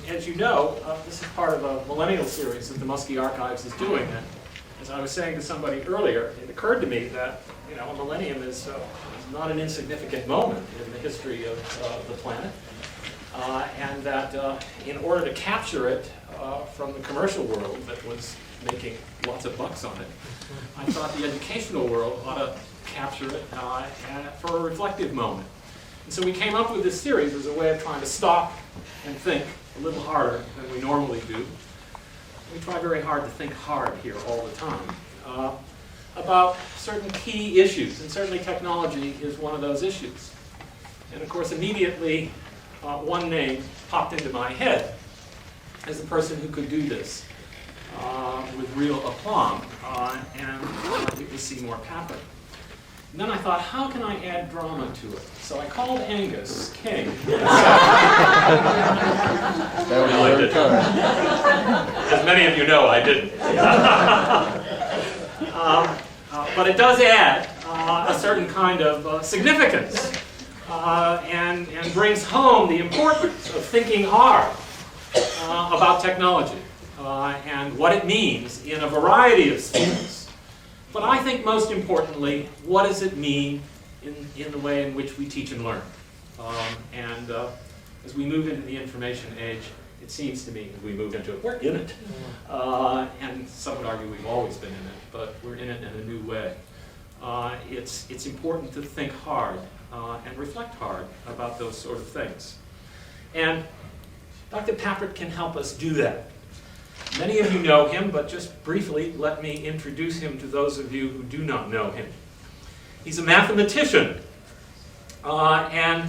as you know, this is part of a millennial series that the Muskie Archives is doing. And as I was saying to somebody earlier, it occurred to me that a millennium is not an insignificant moment in the history of the planet, and that in order to capture it from the commercial world that was making lots of bucks on it, I thought the educational world ought to capture it for a reflective moment. And so we came up with this series as a way of trying to stop and think a little harder than we normally do. We try very hard to think hard here all the time about certain key issues, and certainly technology is one of those issues. And of course, immediately one name popped into my head as the person who could do this with real aplomb, and it was Seymour Paperta. And then I thought, how can I add drama to it? So I called Angus King. No, I didn't. As many of you know, I didn't. But it does add a certain kind of significance and brings home the importance of thinking hard about technology and what it means in a variety of spheres. But I think most importantly, what does it mean in the way in which we teach and learn? As we move into the information age, it seems to me, as we move into it, we're in it. And some would argue we've always been in it, but we're in it in a new way. It's important to think hard and reflect hard about those sort of things. And Dr. Papert can help us do that. Many of you know him, but just briefly, let me introduce him to those of you who do not know him. He's a mathematician and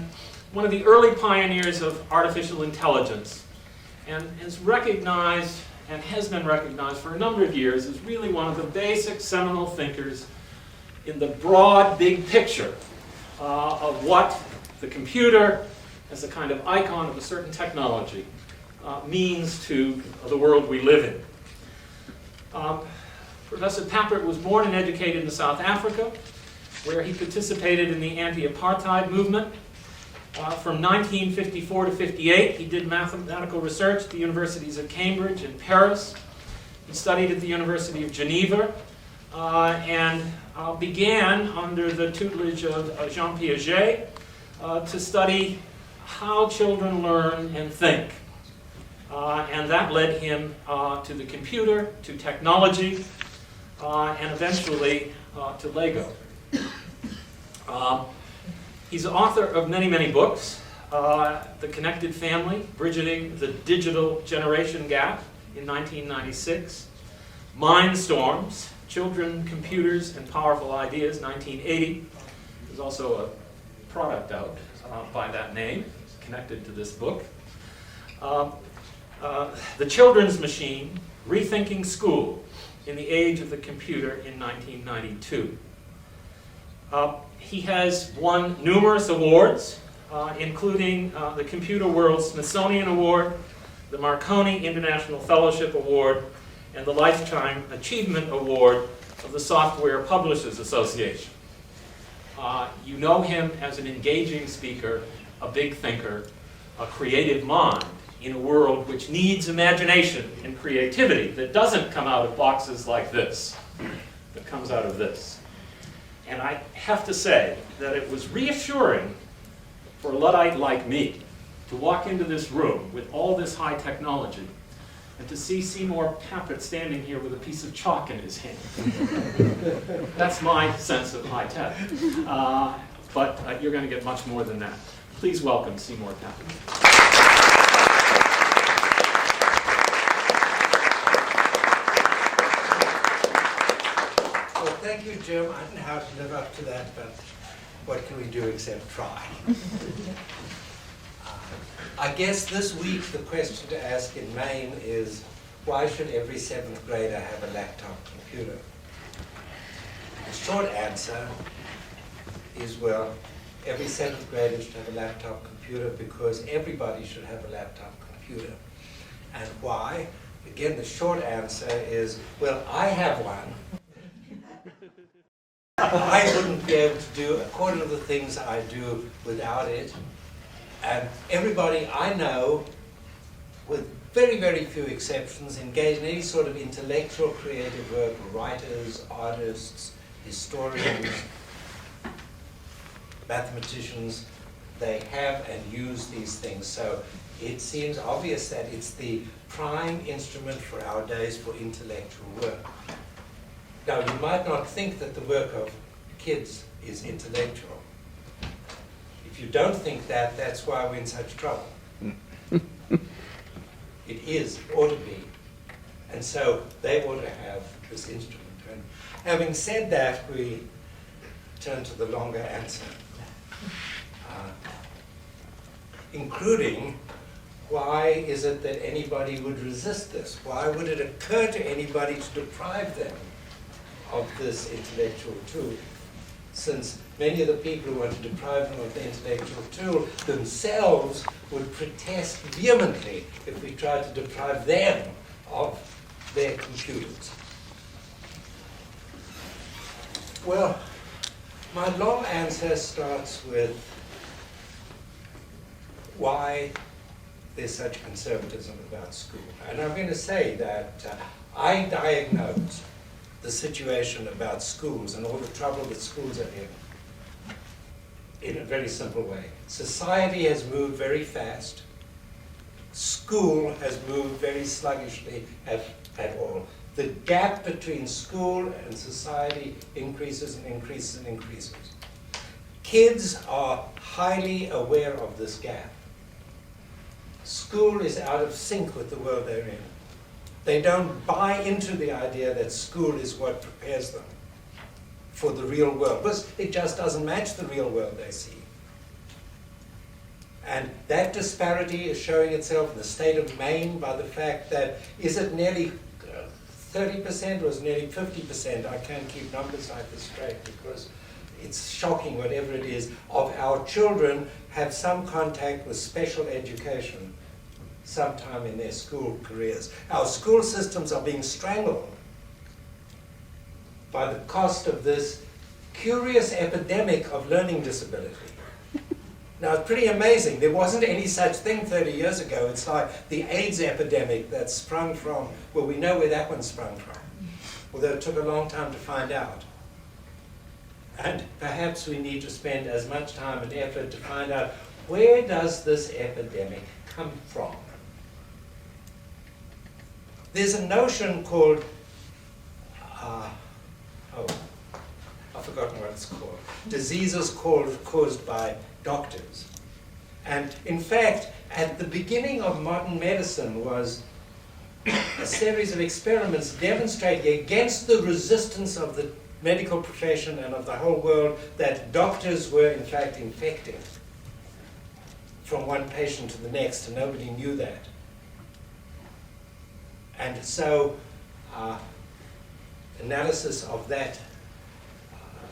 one of the early pioneers of artificial intelligence, and is recognized and has been recognized for a number of years as really one of the basic seminal thinkers in the broad, big picture of what the computer, as a kind of icon of a certain technology, means to the world we live in. Professor Papert was born and educated in South Africa, where he participated in the anti-apartheid movement. From 1954 to 58, he did mathematical research at the universities of Cambridge and Paris. He studied at the University of Geneva and began, under the tutelage of Jean Piaget, to study how children learn and think. And that led him to the computer, to technology, and eventually to Lego. He's the author of many, many books. The Connected Family, Bridging the Digital Generation Gap in 1996. Mindstorms, Children, Computers, and Powerful Ideas, 1980. There's also a product out by that name, connected to this book. The Children's Machine, Rethinking School in the Age of the Computer in 1992. He has won numerous awards, including the Computer World Smithsonian Award, the Marconi International Fellowship Award, and the Lifetime Achievement Award of the Software Publishers Association. You know him as an engaging speaker, a big thinker, a creative mind in a world which needs imagination and creativity that doesn't come out of boxes like this, but comes out of this. And I have to say that it was reassuring for a Luddite like me to walk into this room with all this high technology and to see Seymour Papert standing here with a piece of chalk in his hand. That's my sense of high tech. But you're going to get much more than that. Please welcome Seymour Paperta. Well, thank you, Jim. I don't know how to live up to that, but what can we do except try? I guess this week the question to ask in Maine is, why should every 7th grader have a laptop computer? The short answer is, well, every 7th grader should have a laptop computer because everybody should have a laptop computer. And why? Again, the short answer is, well, I have one. I wouldn't be able to do a quarter of the things I do without it. And everybody I know very, very few exceptions, engage in any sort of intellectual creative work, writers, artists, historians, mathematicians, they have and use these things. So it seems obvious that it's the prime instrument for our days for intellectual work. Now, you might not think that the work of kids is intellectual. If you don't think that, that's why we're in such trouble. It is, it ought to be. And so they ought to have this instrument. And having said that, we turn to the longer answer, including why is it that anybody would resist this? Why would it occur to anybody to deprive them of this intellectual tool? Since many of the people who want to deprive them of the intellectual tool themselves would protest vehemently if we tried to deprive them of their computers. Well, my long answer starts with why there's such conservatism about school. And I'm going to say that I diagnose the situation about schools and all the trouble that schools are in a very simple way. Society has moved very fast. School has moved very sluggishly at all. The gap between school and society increases and increases and increases. Kids are highly aware of this gap. School is out of sync with the world they're in. They don't buy into the idea that school is what prepares them for the real world, because it just doesn't match the real world they see. And that disparity is showing itself in the state of Maine by the fact that, is it nearly 30% or is it nearly 50%? I can't keep numbers like this straight because it's shocking, whatever it is, of our children have some contact with special education sometime in their school careers. Our school systems are being strangled by the cost of this curious epidemic of learning disability. Now, it's pretty amazing. There wasn't any such thing 30 years ago. It's like the AIDS epidemic that sprung from, well, we know where that one sprung from, although it took a long time to find out. And perhaps we need to spend as much time and effort to find out, where does this epidemic come from? There's a notion called, I've forgotten what it's called, diseases caused by doctors. And in fact, at the beginning of modern medicine was a series of experiments demonstrating against the resistance of the medical profession and of the whole world that doctors were in fact infecting from one patient to the next, and nobody knew that. And so analysis of that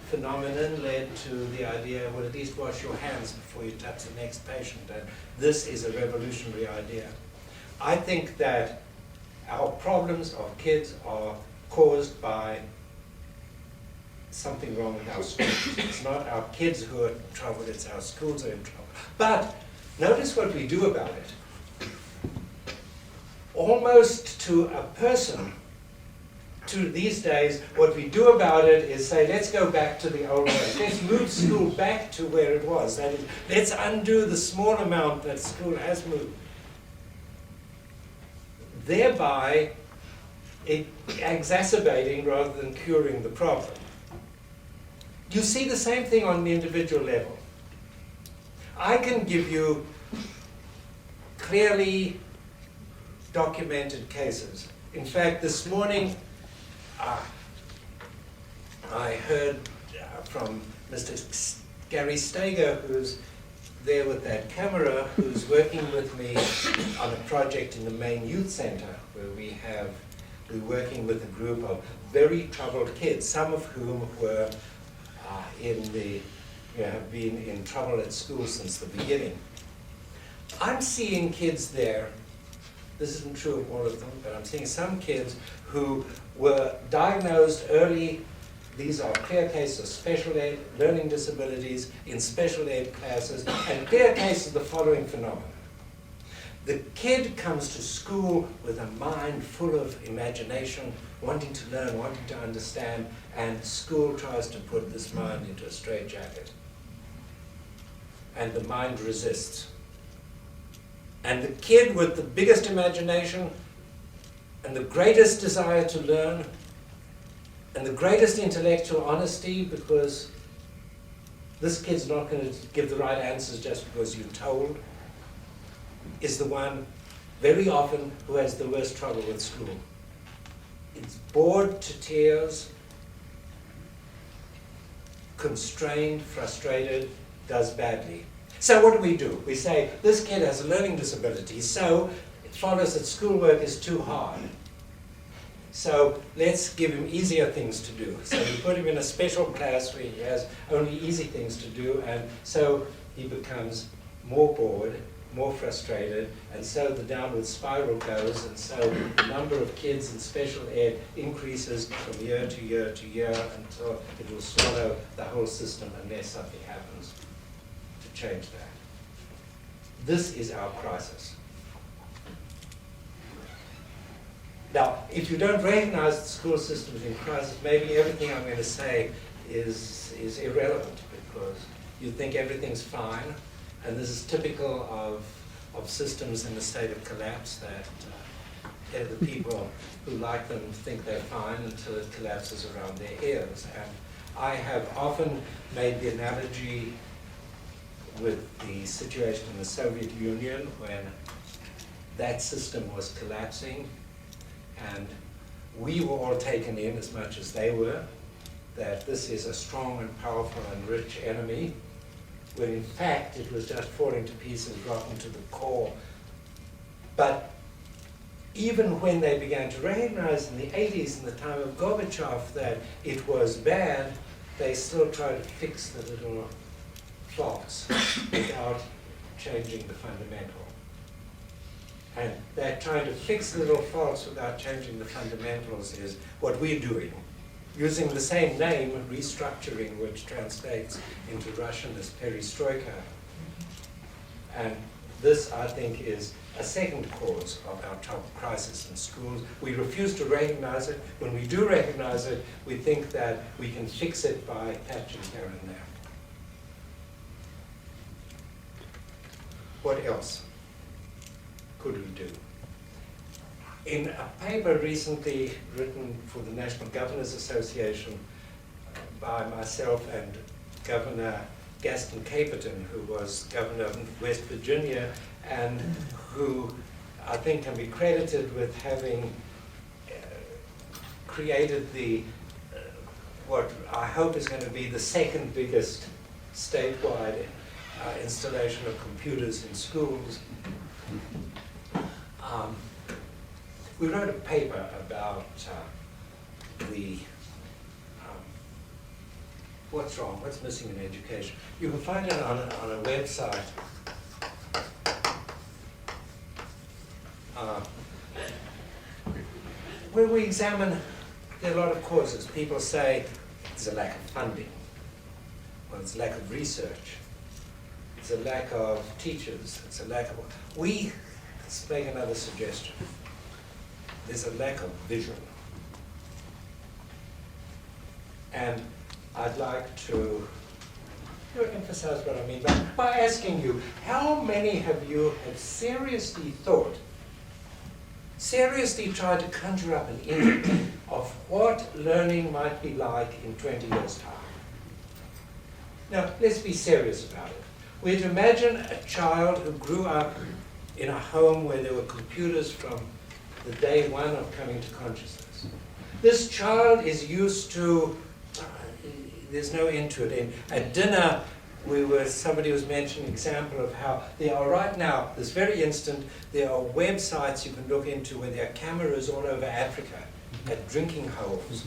phenomenon led to the idea, well, at least wash your hands before you touch the next patient. And this is a revolutionary idea. I think that our problems of kids are caused by something wrong with our schools. It's not our kids who are in trouble, it's our schools who are in trouble. But notice what we do about it. Almost to a person, to these days, what we do about it is say, let's go back to the old ways. Let's move school back to where it was. That is, let's undo the small amount that school has moved. Thereby, exacerbating rather than curing the problem. You see the same thing on the individual level. I can give you clearly documented cases. In fact, this morning, I heard from Mr. Gary Steger, who's there with that camera, who's working with me on a project in the Maine Youth Center, where we're working with a group of very troubled kids, some of whom were have been in trouble at school since the beginning. I'm seeing kids there. This isn't true of all of them, but I'm seeing some kids who were diagnosed early. These are clear cases of special ed, learning disabilities in special ed classes, and clear cases of the following phenomena. The kid comes to school with a mind full of imagination, wanting to learn, wanting to understand, and school tries to put this mind into a straitjacket. And the mind resists. And the kid with the biggest imagination and the greatest desire to learn and the greatest intellectual honesty, because this kid's not going to give the right answers just because you're told, is the one very often who has the worst trouble with school. It's bored to tears, constrained, frustrated, does badly. So what do? We say, this kid has a learning disability, so it follows that schoolwork is too hard. So let's give him easier things to do. So we put him in a special class where he has only easy things to do, and so he becomes more bored, more frustrated, and so the downward spiral goes, and so the number of kids in special ed increases from year to year to year until it will swallow the whole system unless something happens to change that. This is our crisis. Now, if you don't recognize the school system is in crisis, maybe everything I'm going to say is irrelevant, because you think everything's fine, and this is typical of systems in a state of collapse, that the people who like them think they're fine until it collapses around their ears. And I have often made the analogy with the situation in the Soviet Union when that system was collapsing, and we were all taken in as much as they were, that this is a strong and powerful and rich enemy, when in fact it was just falling to pieces, rotten to the core. But even when they began to recognize in the 80s, in the time of Gorbachev, that it was bad, they still tried to fix the little faults without changing the fundamental. And that trying to fix little faults without changing the fundamentals is what we're doing, using the same name, restructuring, which translates into Russian as perestroika. And this, I think, is a second cause of our top crisis in schools. We refuse to recognize it. When we do recognize it, we think that we can fix it by patching here and there. What else could we do? In a paper recently written for the National Governors Association by myself and Governor Gaston Caperton, who was governor of West Virginia, and who I think can be credited with having created the what I hope is going to be the second biggest statewide installation of computers in schools. We wrote a paper about what's wrong, what's missing in education. You can find it on a website. Where we examine, there are a lot of causes. People say there's a lack of funding, or there's a lack of research, there's a lack of teachers, it's a lack of... Let's make another suggestion. There's a lack of vision. And I'd like to emphasize what I mean by asking you, how many of you have seriously tried to conjure up an image of what learning might be like in 20 years' time? Now, let's be serious about it. We'd imagine a child who grew up in a home where there were computers from the day one of coming to consciousness. This child is used to, there's no end to it. At dinner, somebody was mentioning an example of how there are right now, this very instant, there are websites you can look into where there are cameras all over Africa at drinking holes.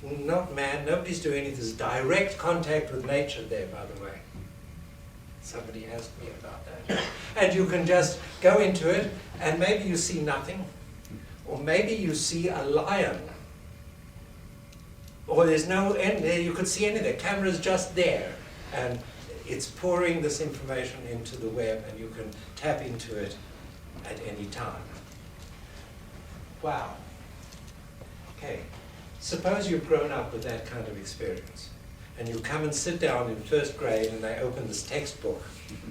Not mad, nobody's doing it. There's direct contact with nature there, by the way. Somebody asked me about that. And you can just go into it, and maybe you see nothing, or maybe you see a lion, or there's no end there, you could see anything, the camera's just there, and It's pouring this information into the web and you can tap into it at any time. Wow. Okay. Suppose you've grown up with that kind of experience and you come and sit down in first grade and they open this textbook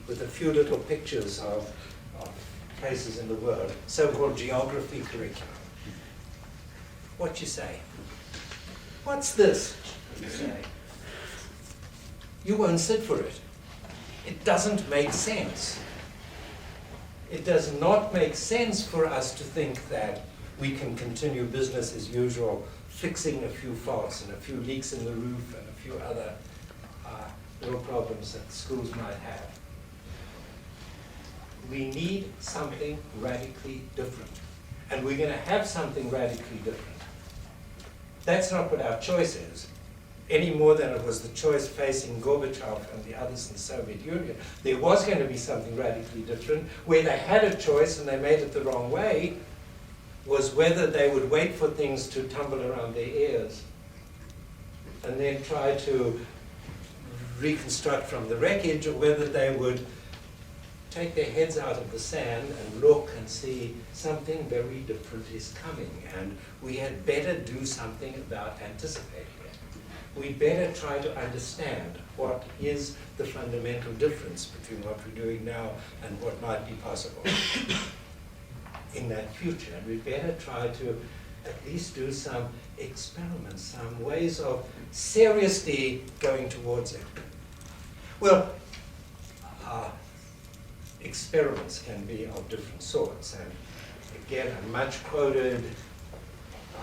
with a few little pictures of places in the world, so-called geography curriculum. What you say? What's this? You say. You won't sit for it. It doesn't make sense. It does not make sense for us to think that we can continue business as usual, fixing a few faults and a few leaks in the roof and a few other little problems that schools might have. We need something radically different. And we're going to have something radically different. That's not what our choice is, any more than it was the choice facing Gorbachev and the others in the Soviet Union. There was going to be something radically different. Where they had a choice and they made it the wrong way was whether they would wait for things to tumble around their ears and then try to reconstruct from the wreckage, or whether they would take their heads out of the sand and look and see something very different is coming, and we had better do something about anticipating it. We better try to understand what is the fundamental difference between what we're doing now and what might be possible in that future. And we better try to at least do some experiments, some ways of seriously going towards it. Well, experiments can be of different sorts, and again, a much quoted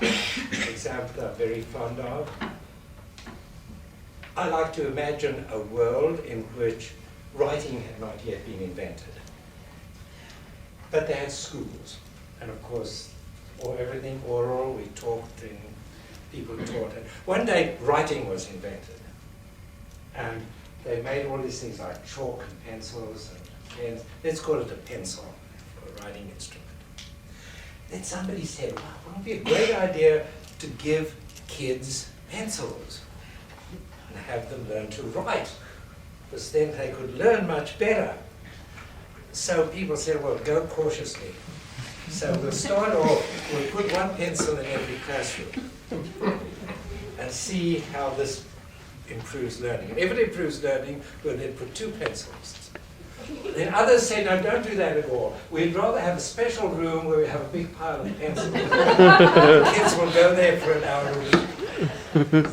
example I'm very fond of. I like to imagine a world in which writing had not yet been invented, but they had schools, and of course, everything oral, we talked and people taught it. One day, writing was invented, and they made all these things like chalk and pencils and pens. Let's call it a pencil for a writing instrument. Then somebody said, wow, wouldn't it be a great idea to give kids pencils and have them learn to write, because then they could learn much better. So people said, well, go cautiously. So we'll start off, we'll put one pencil in every classroom and see how this improves learning. And if it improves learning, we'll then put two pencils. Then others say, no, don't do that at all. We'd rather have a special room where we have a big pile of pencils. Kids will go there for an hour a week.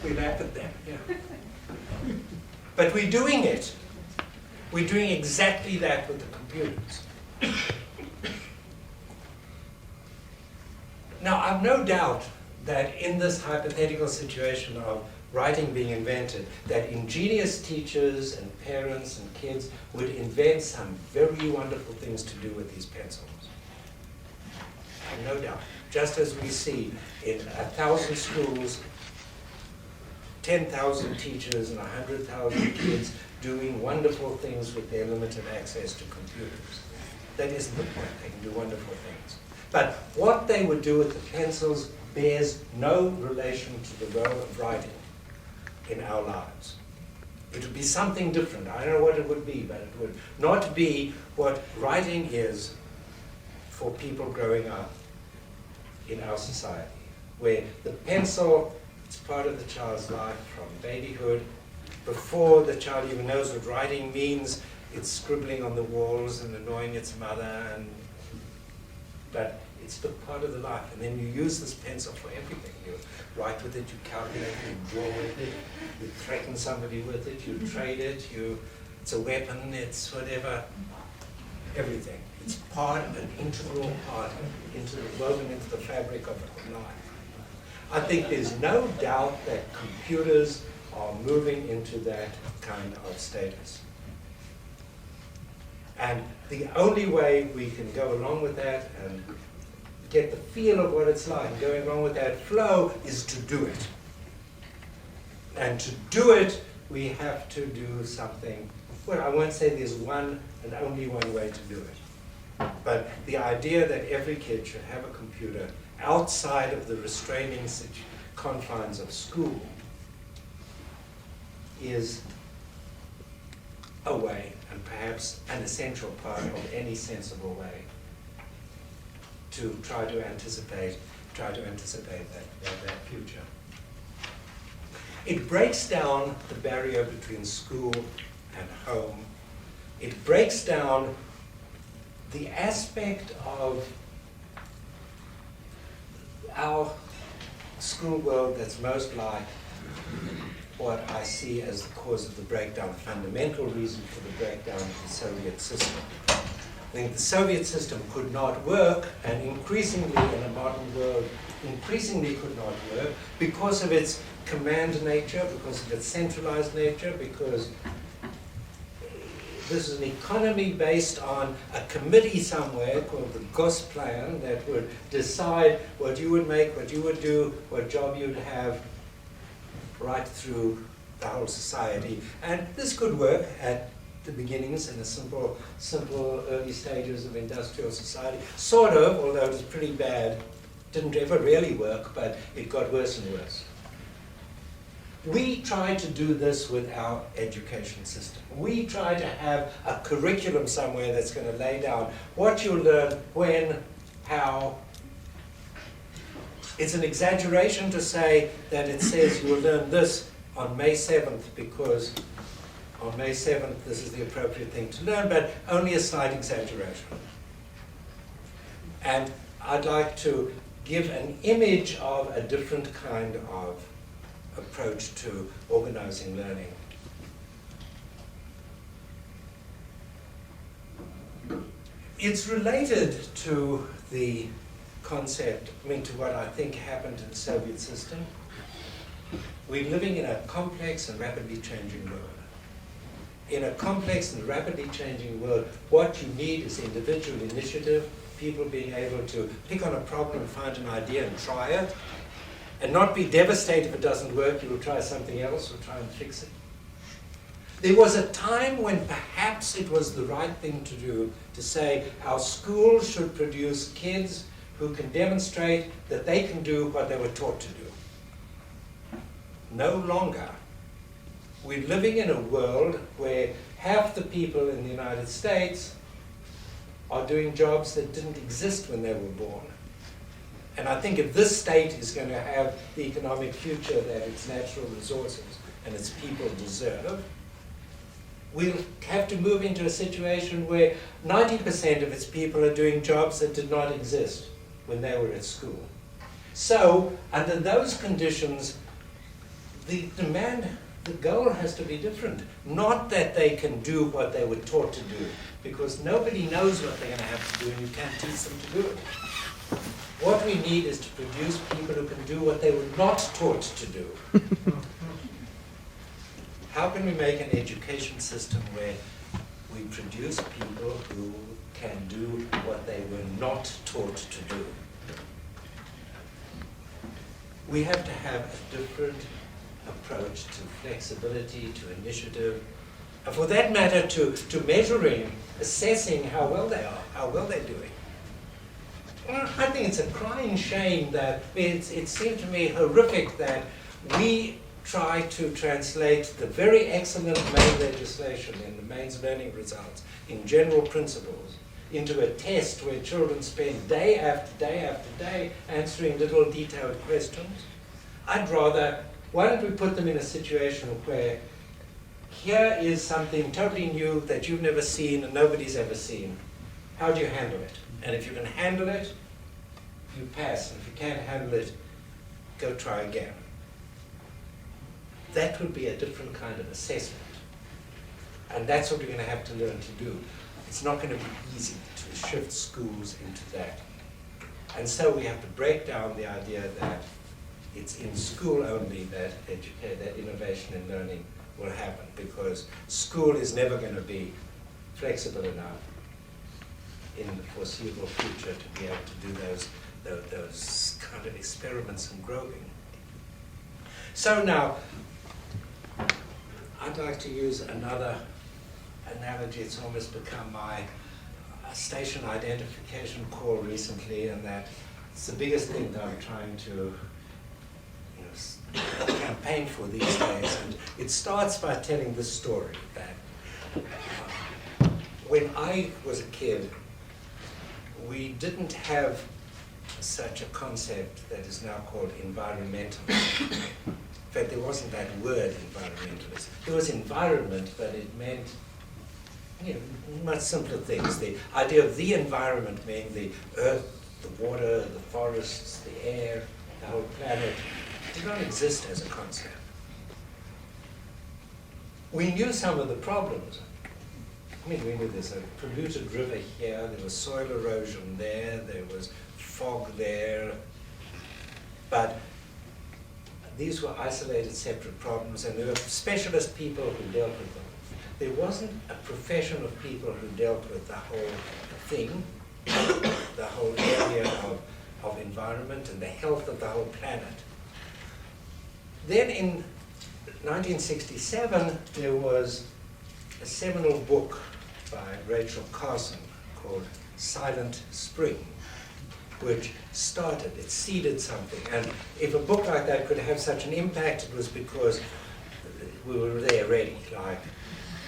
We laugh at them, yeah. But we're doing it. We're doing exactly that with the computers. Now, I've no doubt that in this hypothetical situation of writing being invented, that ingenious teachers and parents and kids would invent some very wonderful things to do with these pencils. No doubt. Just as we see in 1,000 schools, 10,000 teachers and 100,000 kids doing wonderful things with their limited access to computers. That isn't the point. They can do wonderful things. But what they would do with the pencils bears no relation to the role of writing in our lives. It would be something different. I don't know what it would be, but it would not be what writing is for people growing up in our society, where the pencil is part of the child's life from babyhood. Before the child even knows what writing means, it's scribbling on the walls and annoying its mother, but it's the part of the life. And then you use this pencil for everything. You write with it, you calculate, you draw with it, you threaten somebody with it, you trade it, it's a weapon, it's whatever, everything. It's part of an integral part, woven into the fabric of life. I think there's no doubt that computers are moving into that kind of status. And the only way we can go along with that and get the feel of what it's like, going along with that flow, is to do it. And to do it, we have to do something. Well, I won't say there's one and only one way to do it. But the idea that every kid should have a computer outside of the restraining confines of school is a way, and perhaps an essential part of any sensible way, to try to anticipate that future. It breaks down the barrier between school and home. It breaks down the aspect of our school world that's most like what I see as the cause of the breakdown, the fundamental reason for the breakdown of the Soviet system. I think the Soviet system could not work, and increasingly in a modern world, increasingly could not work because of its command nature, because of its centralized nature, because this is an economy based on a committee somewhere called the Gosplan that would decide what you would make, what you would do, what job you'd have, right through the whole society. And this could work at the beginnings in the simple early stages of industrial society. Sort of, although it was pretty bad. Didn't ever really work, but it got worse and worse. We try to do this with our education system. We try to have a curriculum somewhere that's going to lay down what you learn, when, how. It's an exaggeration to say that it says you will learn this on May 7th because on May 7th this is the appropriate thing to learn, but only a slight exaggeration. And I'd like to give an image of a different kind of approach to organizing learning. It's related to the concept, to what I think happened in the Soviet system. We're living in a complex and rapidly changing world. In a complex and rapidly changing world, what you need is individual initiative, people being able to pick on a problem and find an idea and try it, and not be devastated if it doesn't work. You will try something else or try and fix it. There was a time when perhaps it was the right thing to do to say our schools should produce kids who can demonstrate that they can do what they were taught to do. No longer. We're living in a world where half the people in the United States are doing jobs that didn't exist when they were born. And I think if this state is going to have the economic future that its natural resources and its people deserve, we'll have to move into a situation where 90% of its people are doing jobs that did not exist when they were at school. So, under those conditions, the goal has to be different. Not that they can do what they were taught to do, because nobody knows what they're going to have to do and you can't teach them to do it. What we need is to produce people who can do what they were not taught to do. How can we make an education system where we produce people who can do what they were not taught to do? We have to have a different approach to flexibility, to initiative, and for that matter to measuring, assessing how well they are, how well they're doing. I think it's a crying shame that it seemed to me horrific that we try to translate the very excellent Maine legislation in the Maine's learning results in general principles into a test where children spend day after day after day answering little detailed questions. I'd rather, why don't we put them in a situation where here is something totally new that you've never seen and nobody's ever seen. How do you handle it? And if you can handle it, you pass. And if you can't handle it, go try again. That would be a different kind of assessment. And that's what we're going to have to learn to do. It's not going to be easy to shift schools into that. And so we have to break down the idea that it's in school only that innovation and learning will happen, because school is never going to be flexible enough in the foreseeable future to be able to do those kind of experiments and groping. So now, I'd like to use another analogy. It's almost become my station identification call recently, and that it's the biggest thing that I'm trying to campaign for these days, and it starts by telling the story that when I was a kid, we didn't have such a concept that is now called environmentalism. In fact, there wasn't that word, environmentalism. There was environment, but it meant much simpler things. The idea of the environment meant the earth, the water, the forests, the air, the whole planet did not exist as a concept. We knew some of the problems. I mean, we knew there's a polluted river here, there was soil erosion there was fog there, but these were isolated, separate problems, and there were specialist people who dealt with them. There wasn't a profession of people who dealt with the whole thing, the whole area of environment and the health of the whole planet. Then in 1967, there was a seminal book by Rachel Carson called Silent Spring, which it seeded something. And if a book like that could have such an impact, it was because we were there ready. Like,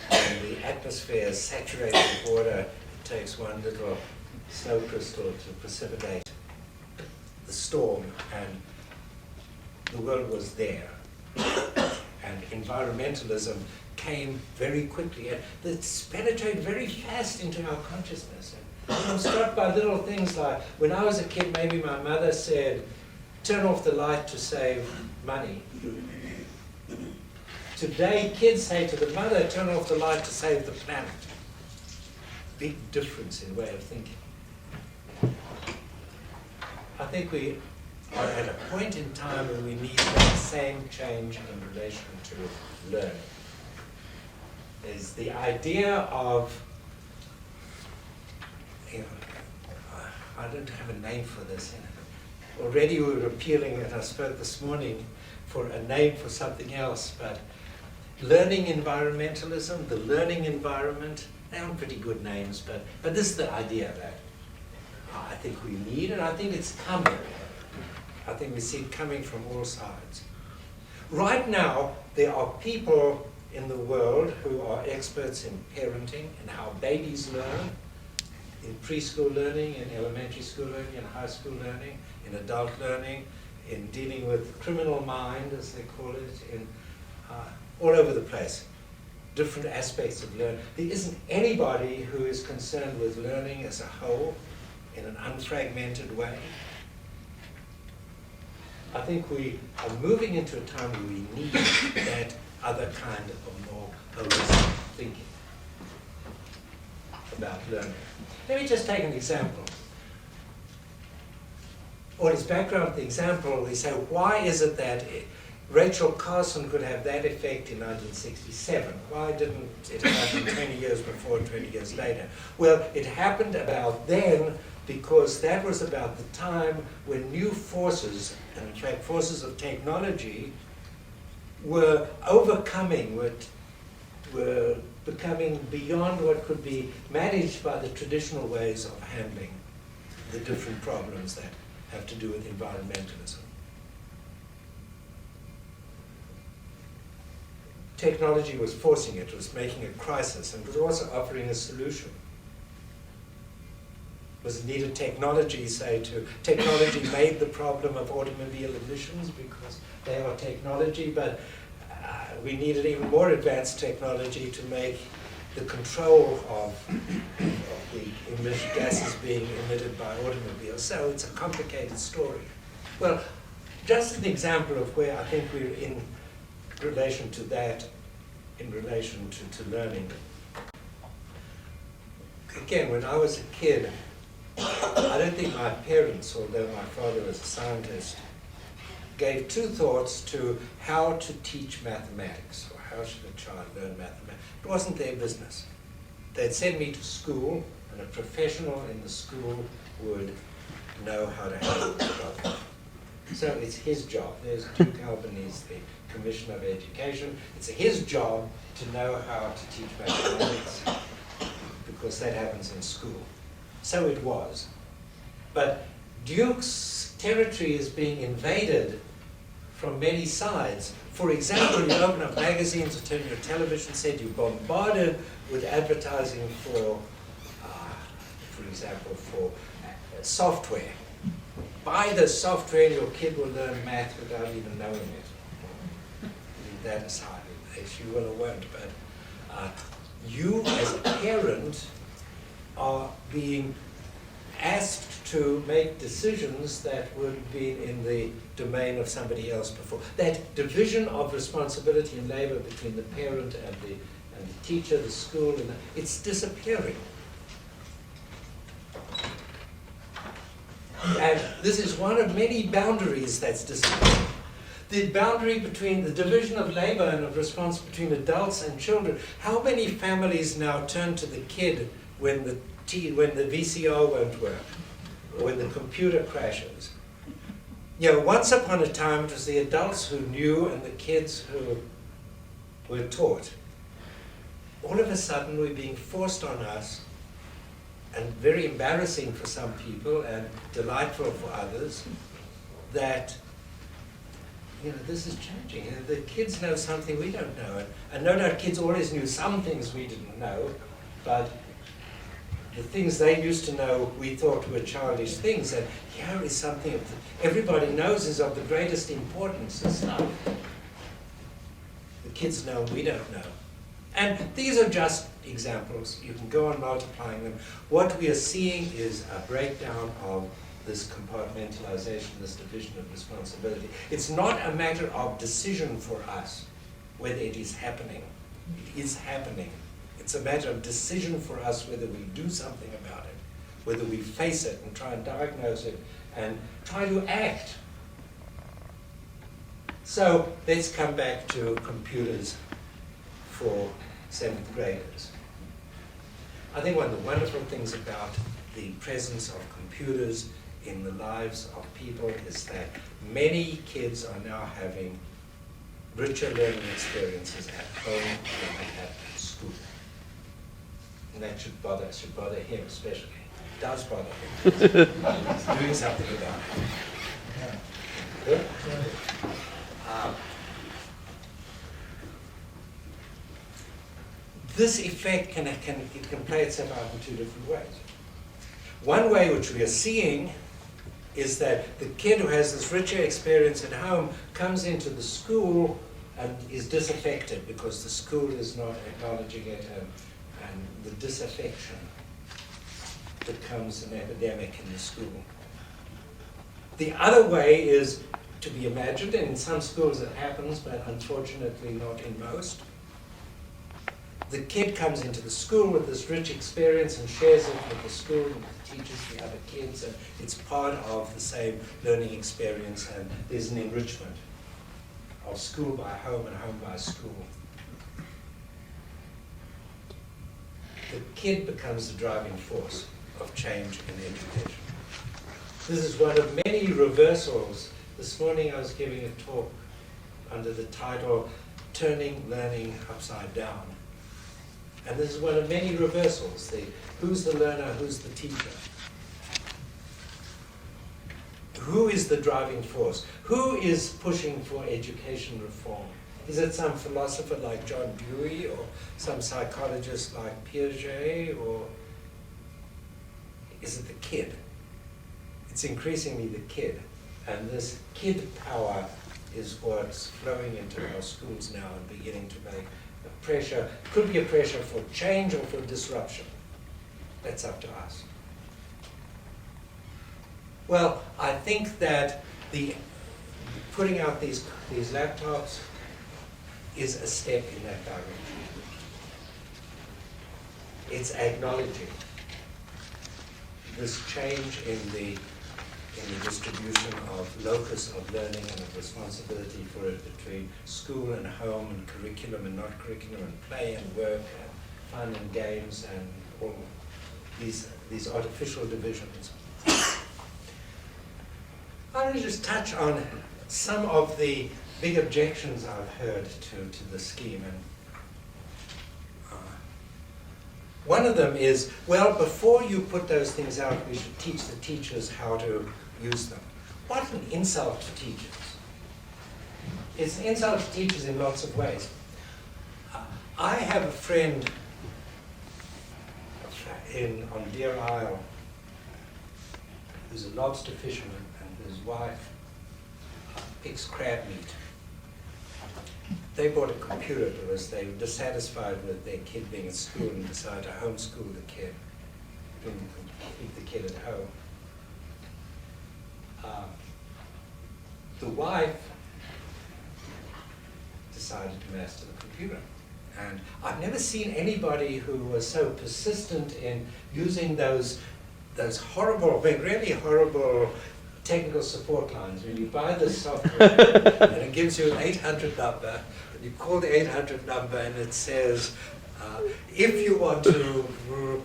when the atmosphere is saturated with water, it takes one little snow crystal to precipitate the storm, and the world was there. And environmentalism came very quickly, and it's penetrated very fast into our consciousness. And I'm struck by little things like, when I was a kid, maybe my mother said, turn off the light to save money. Today, kids say to the mother, turn off the light to save the planet. Big difference in way of thinking. I think we are at a point in time where we need that same change in relation to learning. Is the idea of, I don't have a name for this. Already we were appealing, and I spoke this morning, for a name for something else, but learning environmentalism, the learning environment, they are pretty good names, but this is the idea that I think we need, and I think it's coming. I think we see it coming from all sides. Right now, there are people in the world who are experts in parenting and how babies learn, in preschool learning, in elementary school learning, in high school learning, in adult learning, in dealing with criminal mind, as they call it, in all over the place, different aspects of learning. There isn't anybody who is concerned with learning as a whole in an unfragmented way. I think we are moving into a time where we need that other kind of more holistic thinking about learning. Let me just take an example. On his background, the example, we say, why is it that Rachel Carson could have that effect in 1967? Why didn't it happen 20 years before, 20 years later? Well, it happened about then because that was about the time when new forces, and in fact forces of technology, were overcoming, were becoming beyond what could be managed by the traditional ways of handling the different problems that have to do with environmentalism. Technology was forcing it, was making a crisis, and was also offering a solution. Was it needed technology, technology made the problem of automobile emissions because they are technology, but we needed even more advanced technology to make the control of the gases being emitted by automobiles. So it's a complicated story. Well, just an example of where I think we're in relation to that, in relation to learning. Again, when I was a kid, I don't think my parents, although my father was a scientist, gave two thoughts to how to teach mathematics, or how should a child learn mathematics. It wasn't their business. They'd send me to school, and a professional in the school would know how to handle the problem. So it's his job. There's Duke Albanese, the Commissioner of Education. It's his job to know how to teach mathematics, because that happens in school. So it was. But Duke's territory is being invaded from many sides. For example, you open up magazines or turn your television set, you're bombarded with advertising for example, for software. Buy the software and your kid will learn math without even knowing it. Leave that aside, if you will or won't. But you as a parent are being asked to make decisions that would have been in the domain of somebody else before. That division of responsibility and labor between the parent and the teacher, the school, and it's disappearing. And this is one of many boundaries that's disappearing. The boundary between the division of labor and of response between adults and children. How many families now turn to the kid when the VCR won't work, or when the computer crashes? You know, once upon a time it was the adults who knew and the kids who were taught. All of a sudden we're being forced on us, and very embarrassing for some people and delightful for others, that this is changing. The kids know something we don't know. And no doubt kids always knew some things we didn't know, but the things they used to know we thought were childish things. And here is something that everybody knows is of the greatest importance and stuff. The kids know and we don't know. And these are just examples. You can go on multiplying them. What we are seeing is a breakdown of this compartmentalization, this division of responsibility. It's not a matter of decision for us whether it is happening. It is happening. It's a matter of decision for us whether we do something about it, whether we face it and try and diagnose it and try to act. So let's come back to computers for 7th graders. I think one of the wonderful things about the presence of computers in the lives of people is that many kids are now having richer learning experiences at home than they have at school. And that should bother him especially. It does bother him. He's doing something about it. Good? This effect can play itself out in 2 different ways. One way which we are seeing is that the kid who has this richer experience at home comes into the school and is disaffected because the school is not acknowledging it, and the disaffection becomes an epidemic in the school. The other way is to be imagined, and in some schools it happens, but unfortunately not in most. The kid comes into the school with this rich experience and shares it with the school and the teachers, the other kids, and it's part of the same learning experience, and there's an enrichment of school by home and home by school. The kid becomes the driving force of change in education. This is one of many reversals. This morning I was giving a talk under the title, Turning Learning Upside Down. And this is one of many reversals. Who's the learner, who's the teacher? Who is the driving force? Who is pushing for education reform? Is it some philosopher like John Dewey, or some psychologist like Piaget, or is it the kid? It's increasingly the kid. And this kid power is what's flowing into our schools now and beginning to make a pressure. Could be a pressure for change or for disruption. That's up to us. Well, I think that putting out these laptops is a step in that direction. It's acknowledging this change in the distribution of locus of learning and of responsibility for it between school and home and curriculum and not curriculum and play and work and fun and games and all these artificial divisions. I want to just touch on some of the big objections I've heard to the scheme. And one of them is, well, before you put those things out, we should teach the teachers how to use them. What an insult to teachers. It's an insult to teachers in lots of ways. I have a friend on Deer Isle who's a lobster fisherman, and his wife picks crab meat. They bought a computer because they were dissatisfied with their kid being at school and decided to homeschool the kid, keep the kid at home. The wife decided to master the computer. And I've never seen anybody who was so persistent in using those horrible, really horrible technical support lines. When you buy this software and it gives you an 800 number, and you call the 800 number and it says, if you want to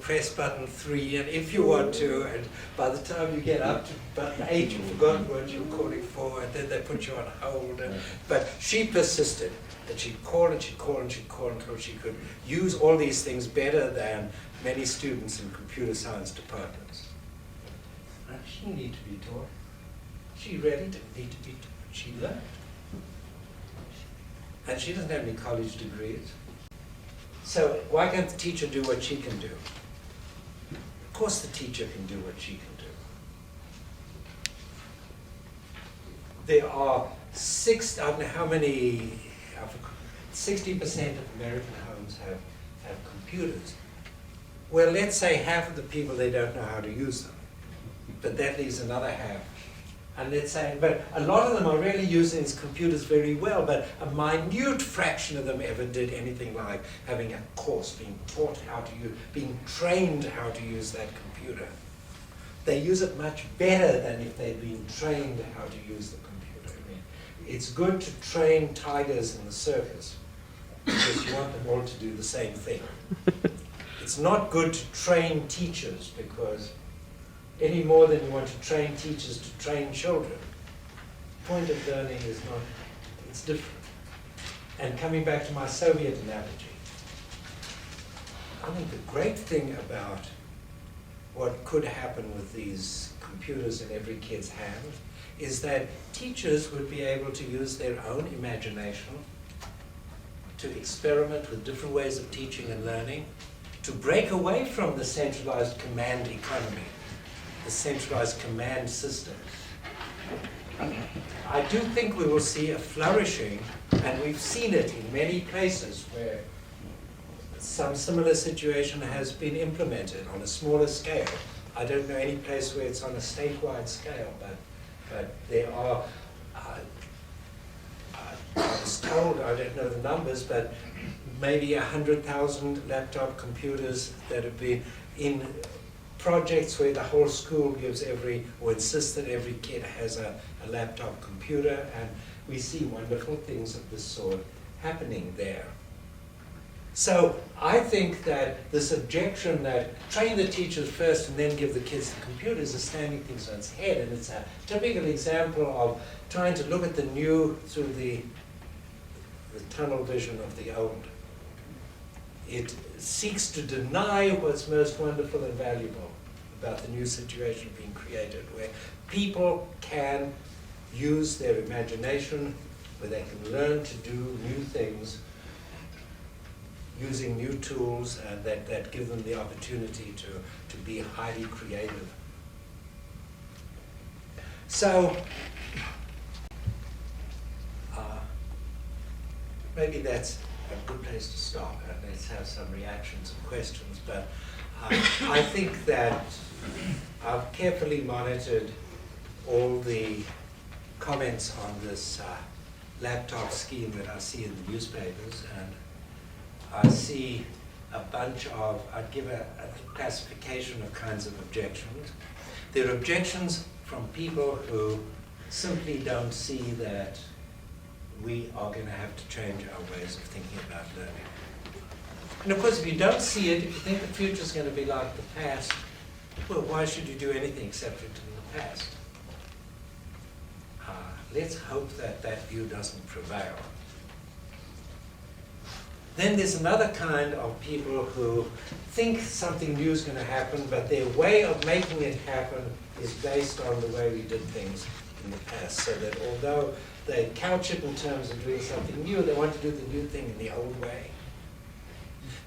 press button 3, and if you want to, and by the time you get up to button 8, you've forgotten what you're calling for, and then they put you on hold. But she persisted, and she'd call and she'd call and she'd call until she could use all these things better than many students in computer science departments. And she needed to be taught. She really didn't need to be taught. She learned. And she doesn't have any college degrees. So why can't the teacher do what she can do? Of course the teacher can do what she can do. There are I don't know how many, 60% of American homes have computers. Well, let's say half of the people, they don't know how to use them. But that leaves another half. And let's say, but a lot of them are really using these computers very well, but a minute fraction of them ever did anything like having a course, being taught how to use, being trained how to use that computer. They use it much better than if they'd been trained how to use the computer. I mean, it's good to train tigers in the circus because you want them all to do the same thing. It's not good to train teachers because any more than you want to train teachers to train children. The point of learning is not, it's different. And coming back to my Soviet analogy, I think the great thing about what could happen with these computers in every kid's hand is that teachers would be able to use their own imagination to experiment with different ways of teaching and learning, to break away from the centralized command economy, the centralized command system. I do think we will see a flourishing, and we've seen it in many places where some similar situation has been implemented on a smaller scale. I don't know any place where it's on a statewide scale, but there are, I was told, I don't know the numbers, but maybe 100,000 laptop computers that have been in projects where the whole school gives or insists that every kid has a laptop computer, and we see wonderful things of this sort happening there. So I think that this objection that train the teachers first and then give the kids the computers is standing things on its head, and it's a typical example of trying to look at the new through the tunnel vision of the old. It seeks to deny what's most wonderful and valuable about the new situation being created, where people can use their imagination, where they can learn to do new things using new tools, and that give them the opportunity to be highly creative. So, maybe that's a good place to stop, and let's have some reactions and questions. But I think that I've carefully monitored all the comments on this laptop scheme that I see in the newspapers, and I see a bunch of, I'd give a classification of kinds of objections. There are objections from people who simply don't see that we are going to have to change our ways of thinking about learning. And of course, if you don't see it, if you think the future is going to be like the past, well, why should you do anything except it in the past? Let's hope that that view doesn't prevail. Then there's another kind of people who think something new is going to happen, but their way of making it happen is based on the way we did things in the past, so that although they couch it in terms of doing something new, they want to do the new thing in the old way.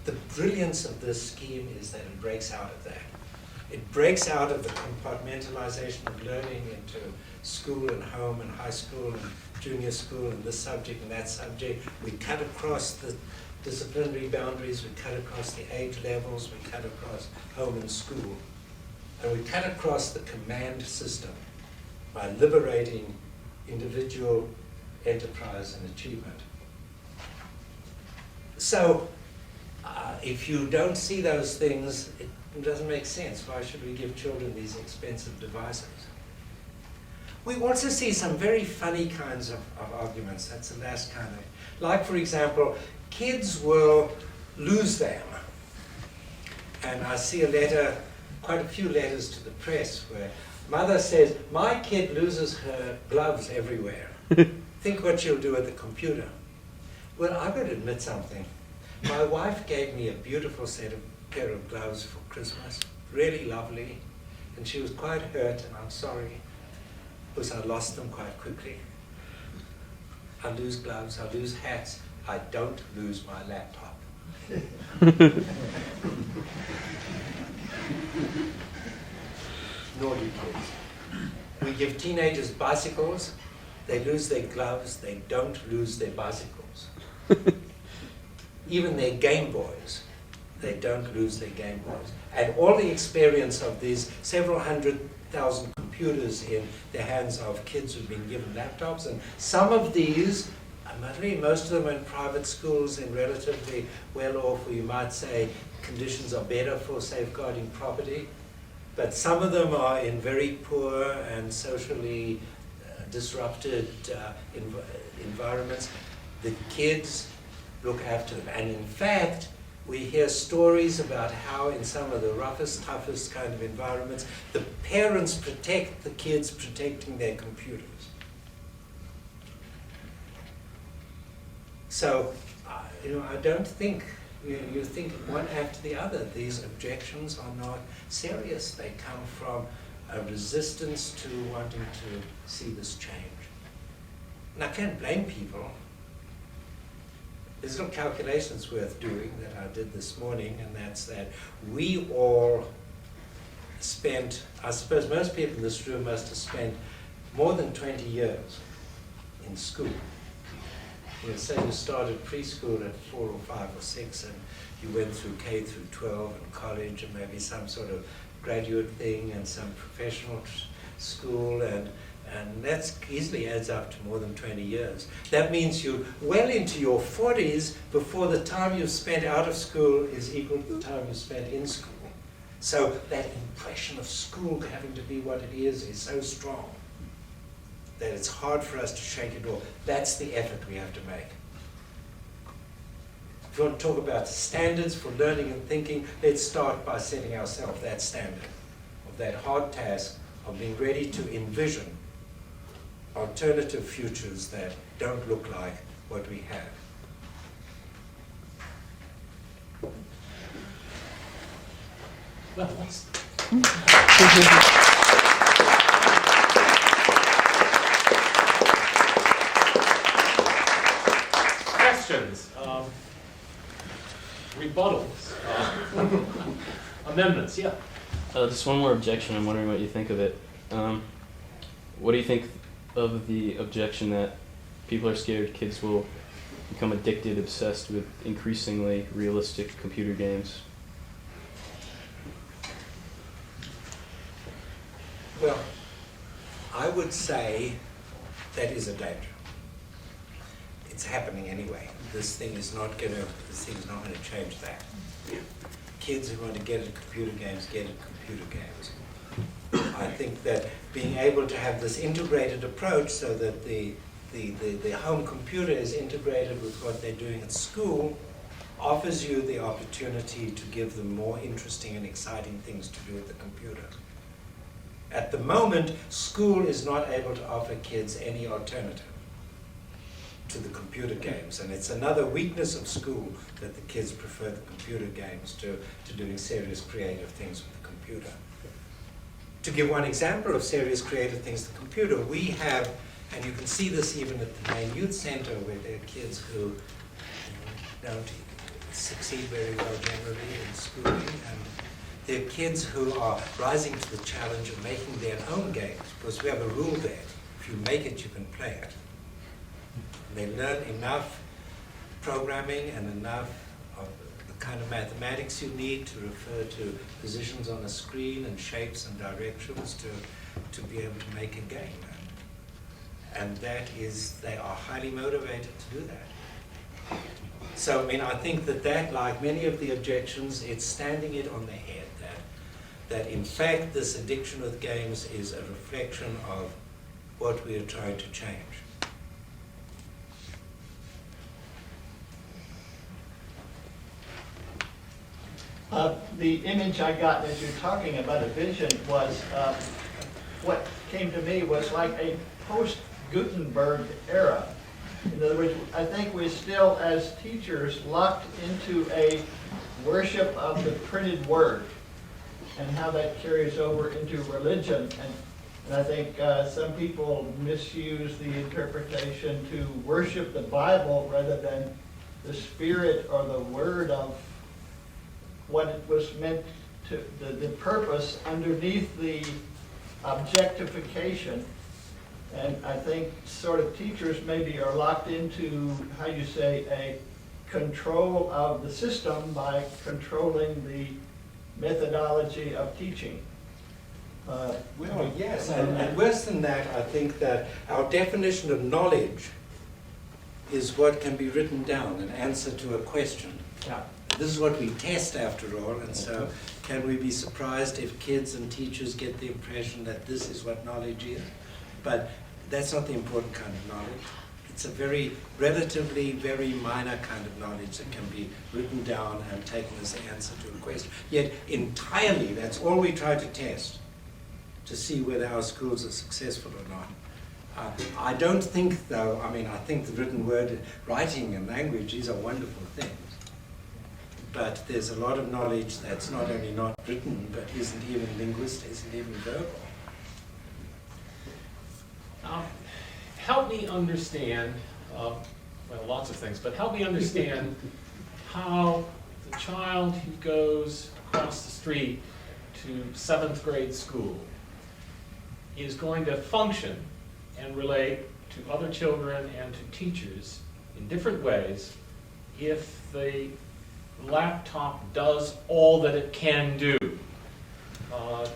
The brilliance of this scheme is that it breaks out of that. It breaks out of the compartmentalization of learning into school and home and high school and junior school and this subject and that subject. We cut across the disciplinary boundaries, we cut across the age levels, we cut across home and school. And we cut across the command system by liberating individual enterprise and achievement. So, if you don't see those things, it doesn't make sense. Why should we give children these expensive devices? We also see some very funny kinds of arguments. That's the last kind of, like for example, kids will lose them. And I see a letter, quite a few letters to the press where mother says, my kid loses her gloves everywhere. Think what she'll do with the computer. Well, I've got to admit something. My wife gave me a beautiful pair of gloves for Christmas, really lovely, and she was quite hurt, and I'm sorry, because I lost them quite quickly. I lose gloves, I lose hats, I don't lose my laptop. Naughty kids. We give teenagers bicycles, they lose their gloves, they don't lose their bicycles. Even their Game Boys, they don't lose their Game Boys. And all the experience of these several 100,000 computers in the hands of kids who've been given laptops, and some of these, admittedly, most of them are in private schools in relatively well-off, where you might say conditions are better for safeguarding property, but some of them are in very poor and socially disrupted environments. The kids look after them. And in fact, we hear stories about how in some of the roughest, toughest kind of environments, the parents protect the kids protecting their computers. So, I don't think, you think one after the other, these objections are not serious. They come from a resistance to wanting to see this change. And I can't blame people. There's little calculations worth doing that I did this morning, and that's that we all spent, I suppose most people in this room must have spent more than 20 years in school. Say you started preschool at 4 or 5 or 6, and you went through K through 12 and college and maybe some sort of graduate thing and some professional school, and that easily adds up to more than 20 years. That means you're well into your 40s before the time you've spent out of school is equal to the time you spent in school. So that impression of school having to be what it is so strong that it's hard for us to shake it off. That's the effort we have to make. If you want to talk about standards for learning and thinking, let's start by setting ourselves that standard of that hard task of being ready to envision alternative futures that don't look like what we have. Well, that's... Questions, rebuttals, amendments, yeah. Just one more objection. I'm wondering what you think of it. What do you think of the objection that people are scared kids will become addicted, obsessed with increasingly realistic computer games? Well, I would say that is a danger. It's happening anyway. This thing is not going to change that. Kids who want to get at computer games get at computer games. I think that being able to have this integrated approach so that the home computer is integrated with what they're doing at school offers you the opportunity to give them more interesting and exciting things to do with the computer. At the moment, school is not able to offer kids any alternative to the computer games, and it's another weakness of school that the kids prefer the computer games to doing serious creative things with the computer. To give one example of serious creative things, the computer, we have, and you can see this even at the Maine Youth Center, where there are kids who don't succeed very well generally in schooling, and there are kids who are rising to the challenge of making their own games, because we have a rule there. If you make it, you can play it. And they learn enough programming and enough of the kind of mathematics you need to refer to positions on a screen and shapes and directions to be able to make a game. And that is, they are highly motivated to do that. So, I mean, I think that, like many of the objections, it's standing it on the head, that in fact this addiction with games is a reflection of what we are trying to change. The image I got as you're talking about a vision was, what came to me was like a post-Gutenberg era. In other words, I think we're still, as teachers, locked into a worship of the printed word and how that carries over into religion. And I think some people misuse the interpretation to worship the Bible rather than the spirit or the word of what it was meant to, the purpose underneath the objectification. And I think sort of teachers maybe are locked into, how you say, a control of the system by controlling the methodology of teaching. Well, yes, and worse than that, I think that our definition of knowledge is what can be written down, an answer to a question. Yeah. This is what we test after all, and so can we be surprised if kids and teachers get the impression that this is what knowledge is? But that's not the important kind of knowledge. It's a relatively very minor kind of knowledge that can be written down and taken as the answer to a question. Yet entirely, that's all we try to test, to see whether our schools are successful or not. I don't think, though, I mean, I think the written word, writing and language, these are wonderful things. But there's a lot of knowledge that's not only not written, but isn't even linguistic, isn't even verbal. Help me understand, well, lots of things, but help me understand how the child who goes across the street to 7th grade school is going to function and relate to other children and to teachers in different ways if the laptop does all that it can do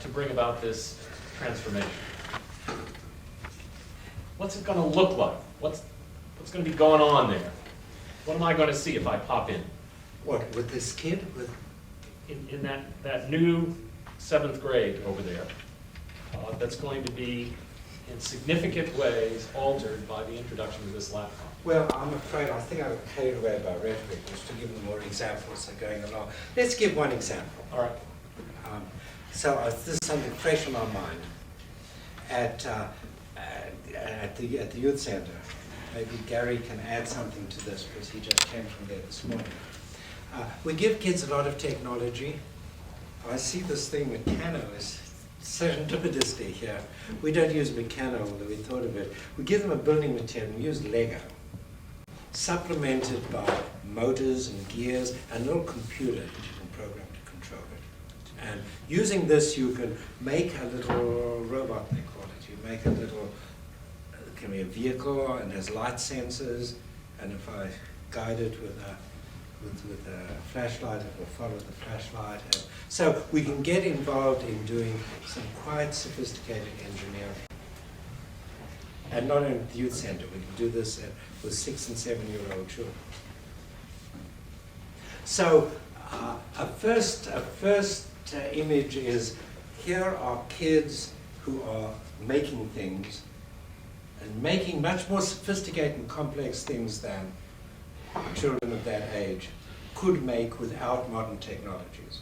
to bring about this transformation. What's it going to look like? What's going to be going on there? What am I going to see if I pop in? What, with this kid? In that new 7th grade over there, that's going to be in significant ways altered by the introduction of this laptop. Well, I'm afraid, I think I was carried away by rhetoric, just to give them more examples that are going along. Let's give one example. All right. This is something fresh on our mind. At the youth center, maybe Gary can add something to this because he just came from there this morning. We give kids a lot of technology. I see this thing, Meccano, is serendipitously here. We don't use Meccano, although we thought of it. We give them a building material, we use Lego, supplemented by motors and gears and a little computer that you can program to control it. And using this, you can make a little robot, they call it. You make a little, it can be a vehicle and has light sensors, and if I guide it with a flashlight, it will follow the flashlight. And so we can get involved in doing some quite sophisticated engineering. And not only at the youth center, we can do this with 6- and 7-year-old children. So a first image is, here are kids who are making things, and making much more sophisticated and complex things than children of that age could make without modern technologies.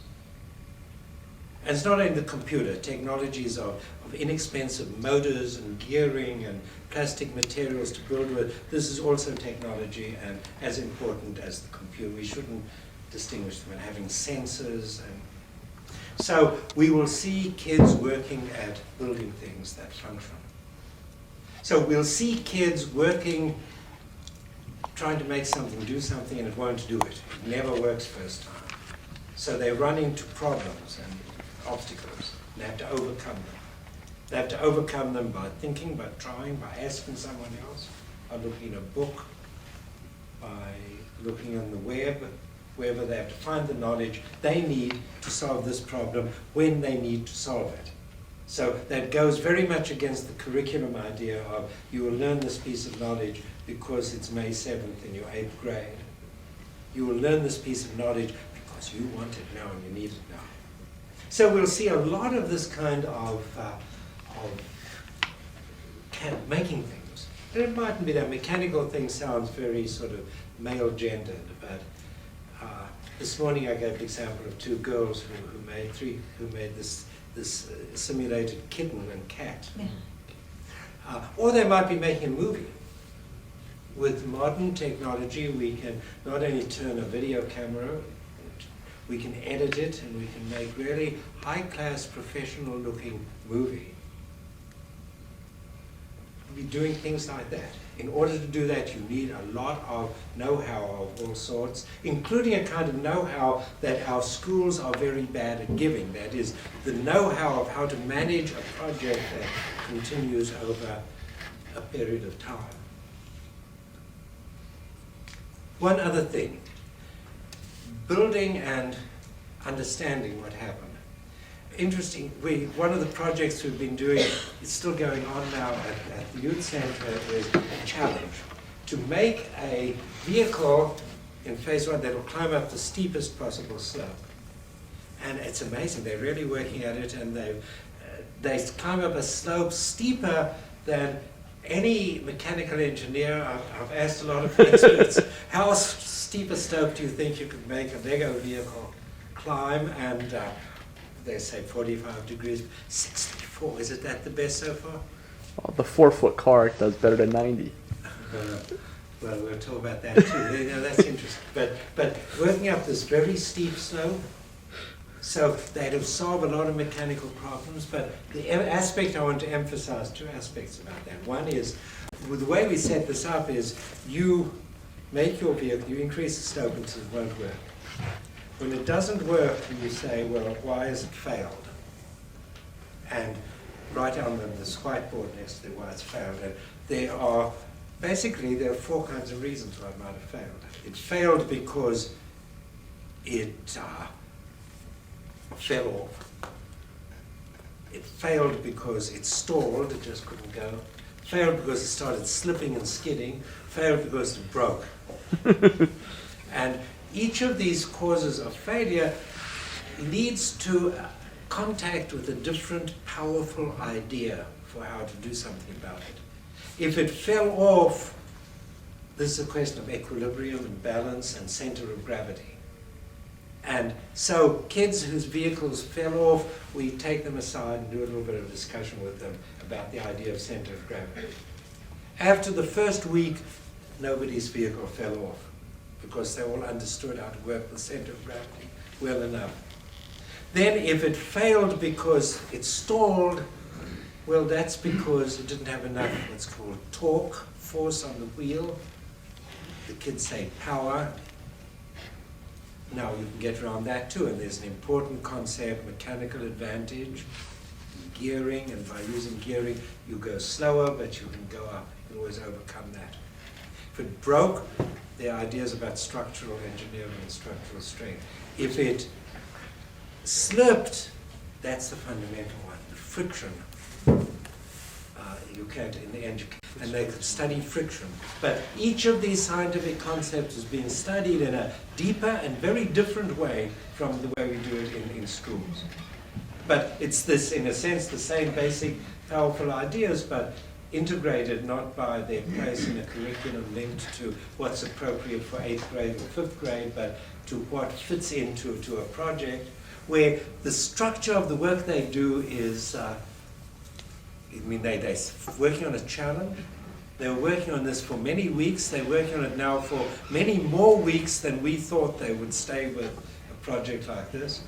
And it's not only the computer, technologies of inexpensive motors and gearing and plastic materials to build with. This is also technology and as important as the computer. We shouldn't distinguish them, and having sensors. And So we will see kids working at building things that function. So we'll see kids working, trying to make something do something, and it won't do it. It never works first time. So they run into problems and obstacles, and they have to overcome them. They have to overcome them by thinking, by trying, by asking someone else, by looking at a book, by looking on the web, wherever they have to find the knowledge they need to solve this problem when they need to solve it. So that goes very much against the curriculum idea of you will learn this piece of knowledge because it's May 7th in your 8th grade. You will learn this piece of knowledge because you want it now and you need it now. So we'll see a lot of this kind of making things. And it mightn't be that mechanical thing sounds very sort of male-gendered, but this morning I gave an example of two girls who made this simulated kitten and cat. Yeah. Or they might be making a movie. With modern technology, we can not only turn a video camera, we can edit it, and we can make really high-class, professional-looking movie. We'll be doing things like that. In order to do that, you need a lot of know-how of all sorts, including a kind of know-how that our schools are very bad at giving. That is, the know-how of how to manage a project that continues over a period of time. One other thing, building and understanding what happened. Interesting, one of the projects we've been doing, it's still going on now at the youth center, is a challenge to make a vehicle in phase one that will climb up the steepest possible slope. And it's amazing, they're really working at it, and they climb up a slope steeper than any mechanical engineer. I've asked a lot of experts, how steep a slope do you think you could make a Lego vehicle climb? And they say 45 degrees, 64. Is it that the best so far? Well, the 4-foot car does better than 90. Well, we'll talk about that too. You know, that's interesting. But working up this very steep slope, so they'd have solved a lot of mechanical problems. But the aspect I want to emphasize, two aspects about that. One is, the way we set this up is you make your vehicle, you increase the slope until it won't work. When it doesn't work, you say, well, why has it failed? And write on this whiteboard next to why it's failed. And there are 4 kinds of reasons why it might have failed. It failed because it fell off. It failed because it stalled, it just couldn't go. It failed because it started slipping and skidding. It failed because it broke. And each of these causes of failure leads to contact with a different powerful idea for how to do something about it. If it fell off, this is a question of equilibrium and balance and center of gravity. And so kids whose vehicles fell off, we take them aside and do a little bit of discussion with them about the idea of center of gravity. After the first week, nobody's vehicle fell off, because they all understood how to work the center of gravity well enough. Then if it failed because it stalled, well, that's because it didn't have enough what's called torque, force on the wheel. The kids say power. Now you can get around that too, and there's an important concept, mechanical advantage, gearing, and by using gearing you go slower, but you can go up. You can always overcome that. If it broke, there are ideas about structural engineering and structural strength. If it slipped, that's the fundamental one, the friction. You can't, in the end, and they could study friction. But each of these scientific concepts is being studied in a deeper and very different way from the way we do it in schools. But it's this, in a sense, the same basic powerful ideas, but integrated not by their place in a curriculum linked to what's appropriate for 8th grade or 5th grade, but to what fits into a project where the structure of the work they do is, they're working on a challenge. They were working on this for many weeks. They're working on it now for many more weeks than we thought they would stay with a project like this.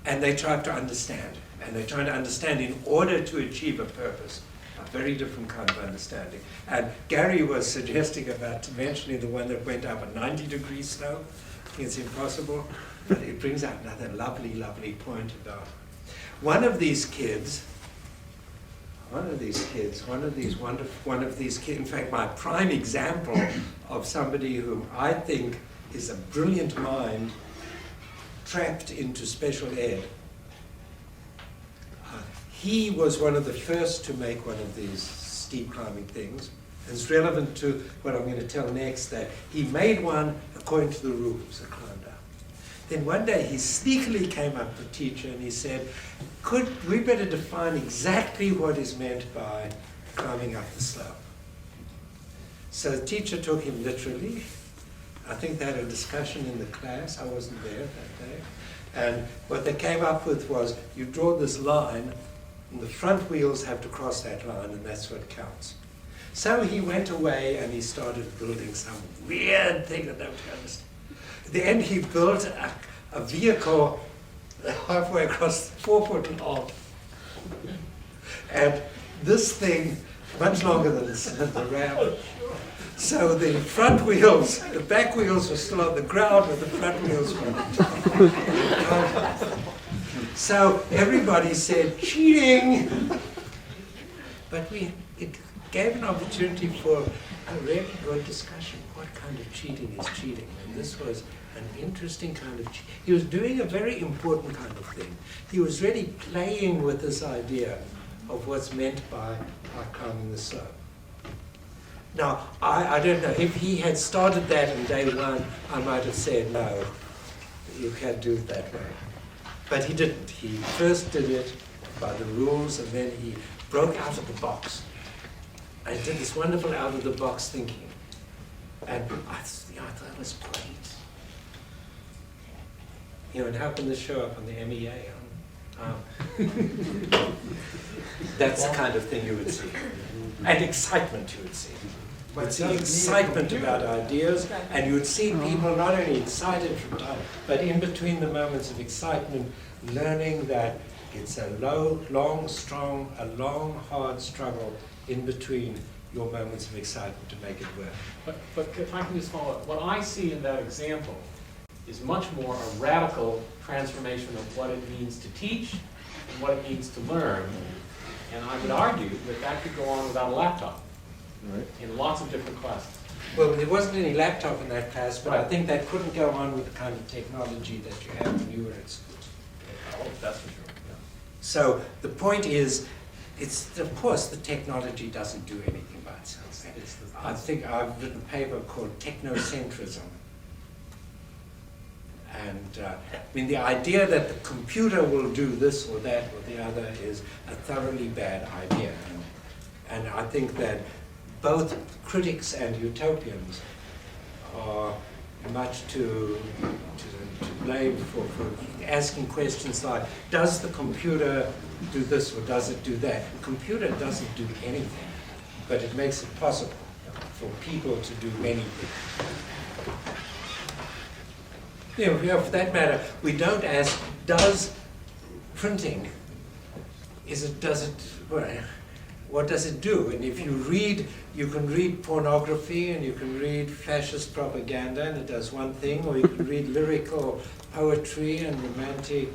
and they try to understand. And they're trying to understand in order to achieve a purpose. A very different kind of understanding. And Gary was suggesting about mentioning the one that went up at 90 degrees snow. I think it's impossible, but it brings out another lovely, lovely point about one of these kids, in fact, my prime example of somebody whom I think is a brilliant mind trapped into special ed. He was one of the first to make one of these steep climbing things. It's relevant to what I'm going to tell next, that he made one according to the rules, a climb down. Then one day he sneakily came up to the teacher and he said, could we better define exactly what is meant by climbing up the slope? So the teacher took him literally. I think they had a discussion in the class. I wasn't there that day. And what they came up with was, you draw this line, and the front wheels have to cross that line, and that's what counts. So he went away and he started building some weird thing that nobody understood. At the end, he built a vehicle halfway across 4 foot long. And this thing, much longer than the ram. So the front wheels, the back wheels were still on the ground, but the front wheels were on the top. So everybody said, cheating! But it gave an opportunity for a really good discussion. What kind of cheating is cheating? And this was an interesting kind of cheating. He was doing a very important kind of thing. He was really playing with this idea of what's meant by climbing the slope. Now, I don't know, if he had started that on day one, I might have said, no, you can't do it that way. But he didn't. He first did it by the rules, and then he broke out of the box. And did this wonderful out-of-the-box thinking. And I thought it was great. You know, it happened to show up on the MEA. That's the kind of thing you would see. And excitement you would see. You would see excitement about ideas, and you would see people not only excited from time, but in between the moments of excitement, learning that it's a long, hard struggle in between your moments of excitement to make it work. But if I can just follow up, what I see in that example is much more a radical transformation of what it means to teach and what it means to learn. And I would argue that that could go on without a laptop. Right. In lots of different classes. Well, there wasn't any laptop in that class, but I think that couldn't go on with the kind of technology that you had when you were at school. Oh, that's for sure. Yeah. So the point is, of course, the technology doesn't do anything by itself. I think I've written a paper called Technocentrism. And I mean, the idea that the computer will do this or that or the other is a thoroughly bad idea. And I think that both critics and utopians are much to blame for asking questions like, does the computer do this or does it do that? The computer doesn't do anything, but it makes it possible for people to do many things. You know, for that matter, we don't ask, does printing, what does it do? And if you read, you can read pornography and you can read fascist propaganda and it does one thing, or you can read lyrical poetry and romantic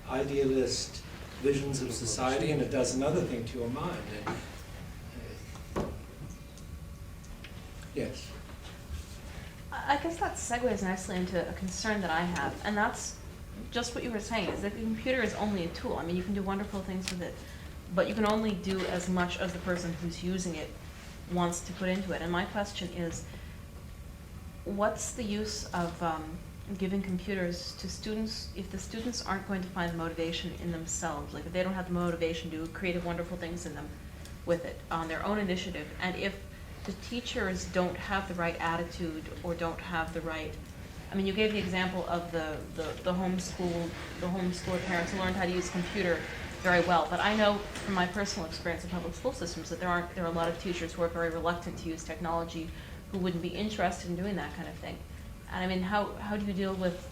idealist visions of society and it does another thing to your mind. Yes? I guess that segues nicely into a concern that I have, and that's just what you were saying, is that the computer is only a tool. I mean, you can do wonderful things with it, but you can only do as much as the person who's using it wants to put into it. And my question is, what's the use of giving computers to students if the students aren't going to find motivation in themselves? Like if they don't have the motivation to do creative, wonderful things in them with it on their own initiative, and if the teachers don't have the right attitude or don't have the right, I mean, you gave the example of the homeschooler parents who learned how to use a computer very well, but I know from my personal experience in public school systems that there are a lot of teachers who are very reluctant to use technology, who wouldn't be interested in doing that kind of thing. And I mean, how do you deal with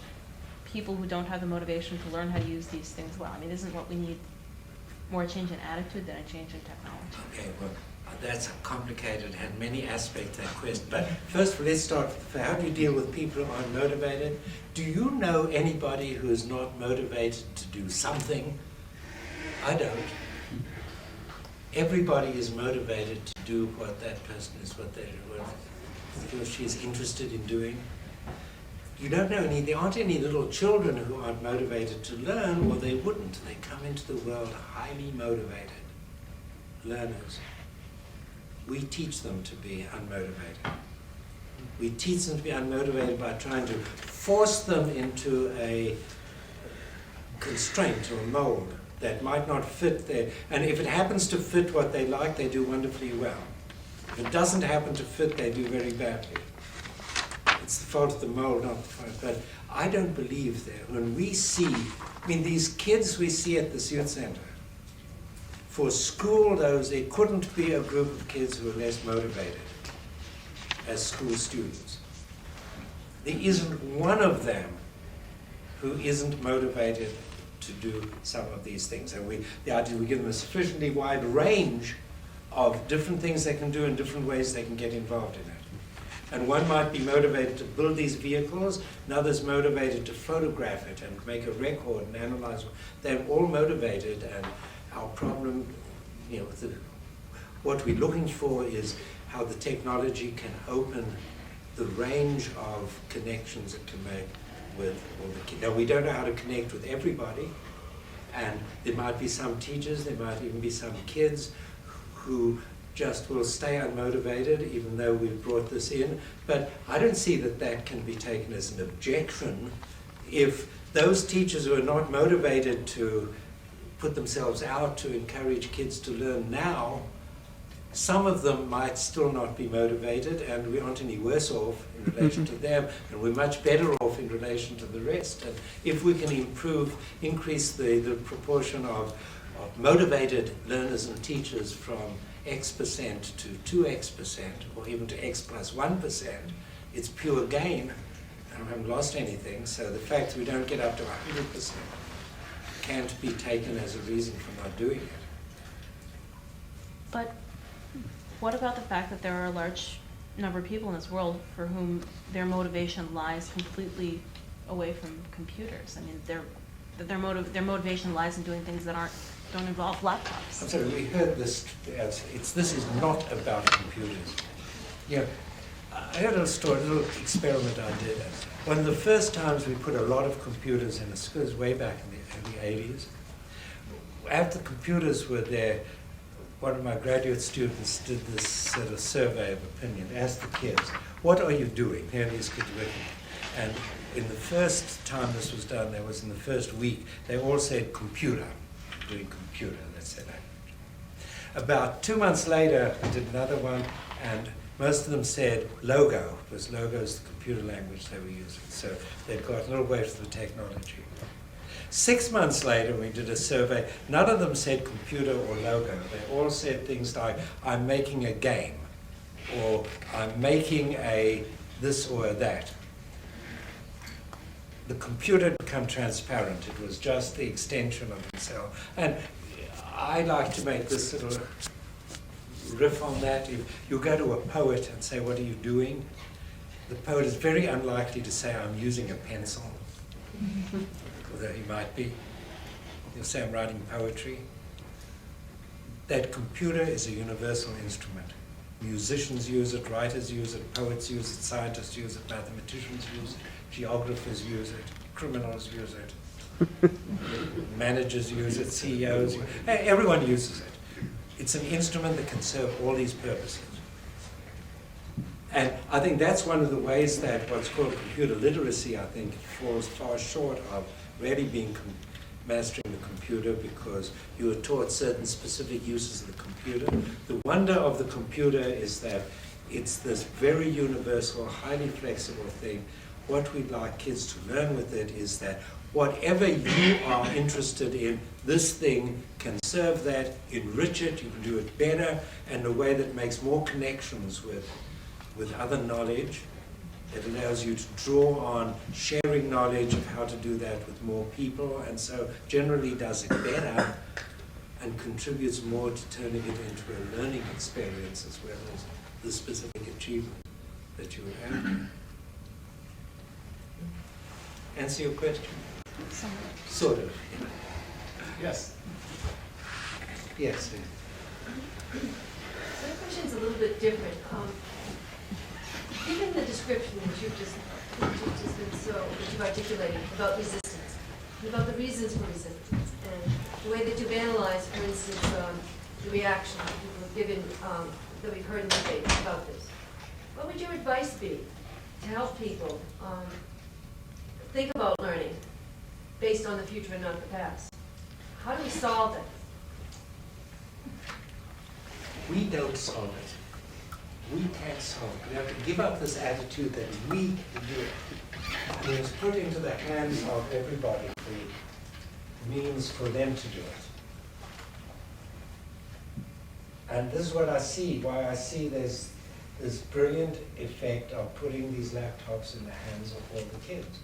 people who don't have the motivation to learn how to use these things well? I mean, isn't what we need more a change in attitude than a change in technology? Okay, well, that's a complicated and many aspects of that question. But first, let's start with how do you deal with people who aren't motivated? Do you know anybody who is not motivated to do something? I don't. Everybody is motivated to do what that person is, what he or she is interested in doing. You don't know there aren't any little children who aren't motivated to learn, or they wouldn't. They come into the world highly motivated learners. We teach them to be unmotivated. We teach them to be unmotivated by trying to force them into a constraint or a mold that might not fit their, and if it happens to fit what they like, they do wonderfully well. If it doesn't happen to fit, they do very badly. It's the fault of the mold, not the fault. But I don't believe that when we see, I mean, these kids we see at this youth center, for school, there couldn't be a group of kids who are less motivated as school students. There isn't one of them who isn't motivated to do some of these things. And the idea we give them a sufficiently wide range of different things they can do and different ways they can get involved in it. And one might be motivated to build these vehicles, another's motivated to photograph it and make a record and analyze. They're all motivated, and our problem, what we're looking for is how the technology can open the range of connections it can make with all the kids. Now, we don't know how to connect with everybody, and there might be some teachers, there might even be some kids who just will stay unmotivated even though we've brought this in. But I don't see that can be taken as an objection if those teachers who are not motivated to put themselves out to encourage kids to learn now, some of them might still not be motivated, and we aren't any worse off in relation to them, and we're much better off in relation to the rest. And if we can increase the proportion of motivated learners and teachers from X% to 2X%, or even to X plus 1%, it's pure gain, and we haven't lost anything. So the fact we don't get up to 100% can't be taken as a reason for not doing it. But what about the fact that there are a large number of people in this world for whom their motivation lies completely away from computers? I mean, their motivation lies in doing things that don't involve laptops. I'm sorry, we heard this. This is not about computers. I had a little experiment I did. One of the first times we put a lot of computers in the schools, way back in the early 80s. After the computers were there, one of my graduate students did this sort of survey of opinion, asked the kids, what are you doing? Here these kids working. And in the first time this was done, there was in the first week, they all said computer, doing computer, that's their language. About 2 months later, I did another one, and most of them said logo, because logo is the computer language they were using. So they'd got a little way to the technology. 6 months later, we did a survey. None of them said computer or logo. They all said things like, I'm making a game, or I'm making a this or a that. The computer had become transparent. It was just the extension of itself. And I like to make this sort of riff on that. If you go to a poet and say, what are you doing? The poet is very unlikely to say, I'm using a pencil. Although he might be. He'll say, I'm writing poetry. That computer is a universal instrument. Musicians use it, writers use it, poets use it, scientists use it, mathematicians use it, geographers use it, criminals use it, managers use it, CEOs, everyone uses it. It's an instrument that can serve all these purposes. And I think that's one of the ways that what's called computer literacy, I think, falls far short of really being mastering the computer, because you are taught certain specific uses of the computer. The wonder of the computer is that it's this very universal, highly flexible thing. What we'd like kids to learn with it is that whatever you are interested in, this thing can serve that, enrich it, you can do it better, in a way that makes more connections with other knowledge, It allows you to draw on sharing knowledge of how to do that with more people, and so generally does it better and contributes more to turning it into a learning experience as well as the specific achievement that you would have. Answer your question? Sort of. Yes. Yes. So the question's a little bit different. Given the description that you've just that you've articulated about resistance, and about the reasons for resistance, and the way that you've analyzed, for instance, the reaction that people have given, that we've heard in the debate about this, what would your advice be to help people think about learning based on the future and not the past? How do we solve it? We don't solve it. We can't solve it. We have to give up this attitude that we can do it. And it's put into the hands of everybody the means for them to do it. And this is what I see, why I see there's this brilliant effect of putting these laptops in the hands of all the kids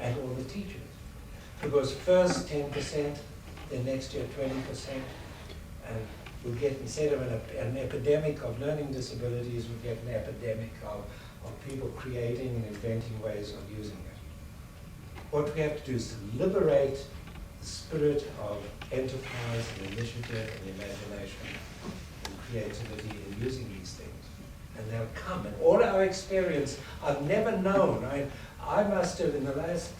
and all the teachers. Because first 10%, then next year 20%, and we'll get, instead of an epidemic of learning disabilities, we'll get an epidemic of people creating and inventing ways of using it. What we have to do is to liberate the spirit of enterprise and initiative and imagination and creativity in using these things. And they'll come. And all our experience, I've never known. I must have in the last,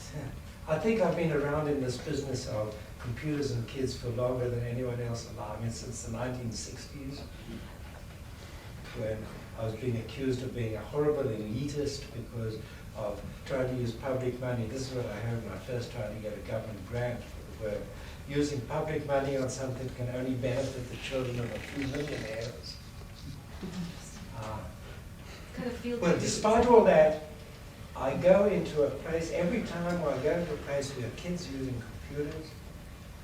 I think I've been around in this business of computers and kids for longer than anyone else alive. I mean, since the 1960s, when I was being accused of being a horrible elitist because of trying to use public money. This is what I heard when I first tried to get a government grant for the work. Using public money on something can only benefit the children of a few millionaires. Well, despite all that, I go into a place, every time I go into a place where kids using computers,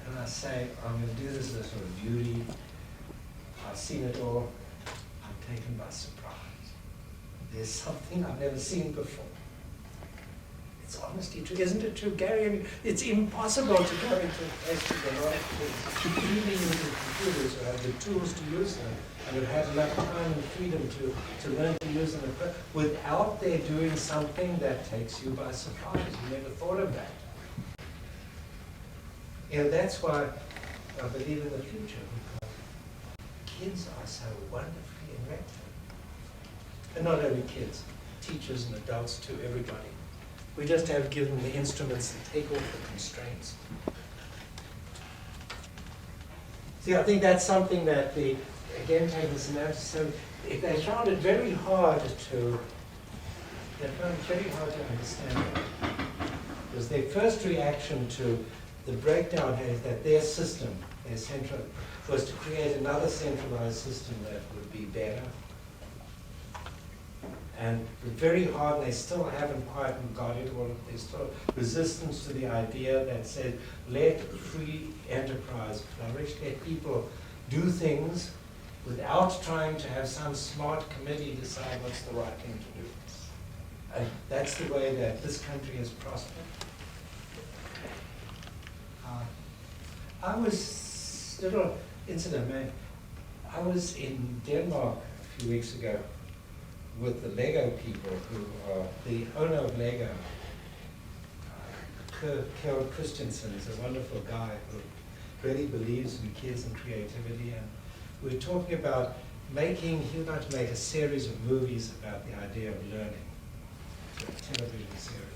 and I say, I'm going to do this as a sort of duty. I've seen it all. I'm taken by surprise. There's something I've never seen before. It's honestly true. Isn't it true, Gary? I mean, it's impossible to go into a place with a lot of kids really using computers who have the tools to use them and who have enough time and freedom to learn to use them without they're doing something that takes you by surprise. You never thought of that. You know, that's why I believe in the future, because kids are so wonderfully inventive. And not only kids, teachers and adults too, everybody. We just have given them the instruments that take off the constraints. See, I think that's something that again, taking some notice, so if they found it very hard to understand it. Because their first reaction to the breakdown is that their system, their central, was to create another centralized system that would be better. And very hard, and they still haven't quite got it, or there's still resistance to the idea that said, let free enterprise flourish, let people do things without trying to have some smart committee decide what's the right thing to do. And that's the way that this country has prospered. I was, little incident, man. I was in Denmark a few weeks ago with the Lego people, who are the owner of Lego. Kjell Christensen is a wonderful guy who really believes in kids and creativity. And we're talking about he would like to make a series of movies about the idea of learning, a television series.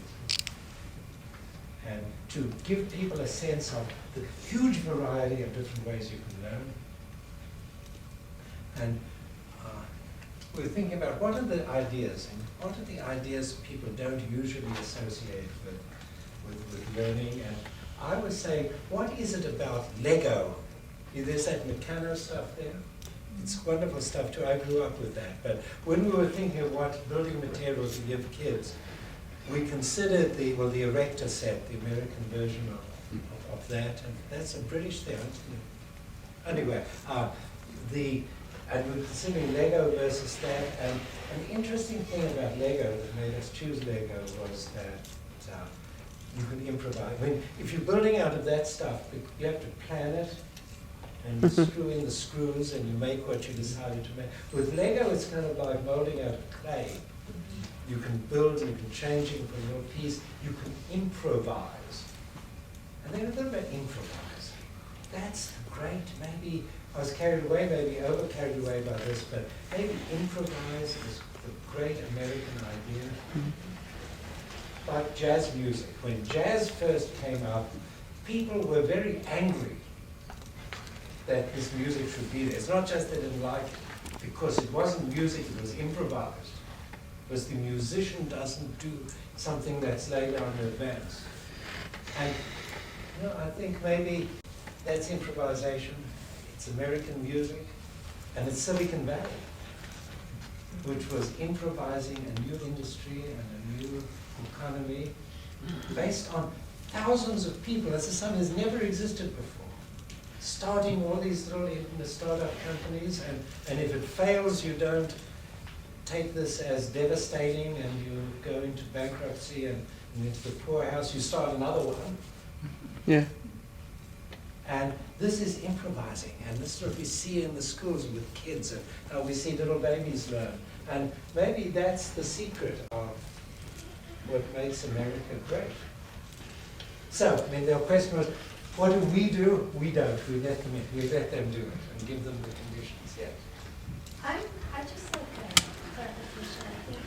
And to give people a sense of the huge variety of different ways you can learn. And we're thinking about what are the ideas, and what are the ideas people don't usually associate with learning. And I would say, what is it about Lego? There's that Meccano stuff there. It's wonderful stuff too. I grew up with that. But when we were thinking of what building materials to give kids, we considered the Erector set, the American version of that, and that's a British thing. Anyway, And we're considering Lego versus that. And an interesting thing about Lego that made us choose Lego was that you can improvise. I mean, if you're building out of that stuff, you have to plan it and you screw in the screws and you make what you decided to make. With Lego, it's kind of like molding out of clay. You can build, you can change it from your piece, you can improvise. And then a little bit improvise. That's great. Maybe I was carried away, maybe over carried away by this, but maybe improvise is the great American idea. Like jazz music. When jazz first came out, people were very angry that this music should be there. It's not just they didn't like it, because it wasn't music, it was improvised. Because the musician doesn't do something that's laid down in advance. And I think maybe that's improvisation. It's American music, and it's Silicon Valley, which was improvising a new industry and a new economy based on thousands of people. That's something that's never existed before. Starting all these little startup companies, and if it fails, you don't take this as devastating and you go into bankruptcy and into the poorhouse, you start another one. Yeah. And this is improvising, and this is what we see in the schools with kids, and how we see little babies learn. And maybe that's the secret of what makes America great. So, I mean, the question was, what do? We don't. We let them in. We let them do it and give them the conditions. Yeah. I just like a clarification. I think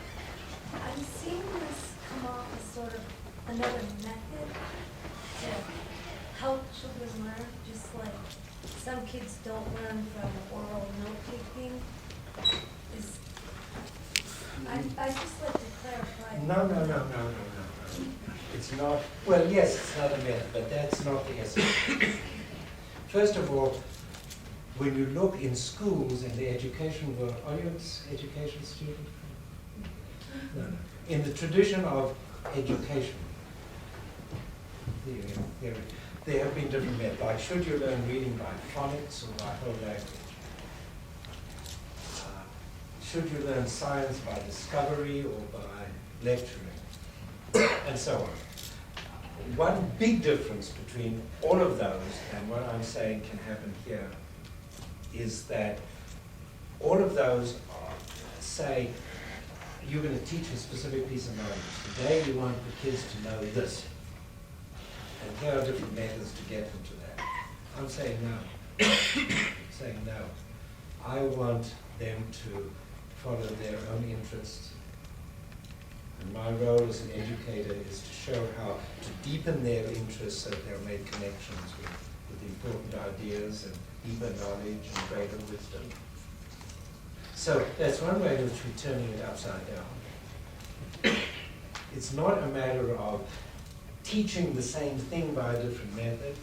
I'm seeing this come off as sort of another method to help children learn, just like some kids don't learn from oral note taking. I just like to clarify. No. It's not, well, yes, it's not a method, but that's not the essence. First of all, when you look in schools in the education world, are you an education student? No. In the tradition of education, there have been different methods. Like, should you learn reading by phonics or by whole language? Should you learn science by discovery or by lecturing? And so on. One big difference between all of those and what I'm saying can happen here is that all of those are, say, you're going to teach a specific piece of knowledge. Today you want the kids to know this. And here are different methods to get them to that. I'm saying no. Saying no. I want them to follow their own interests. And my role as an educator is to show how to deepen their interests so that they'll make connections with important ideas and deeper knowledge and greater wisdom. So that's one way in which we're turning it upside down. It's not a matter of teaching the same thing by a different method.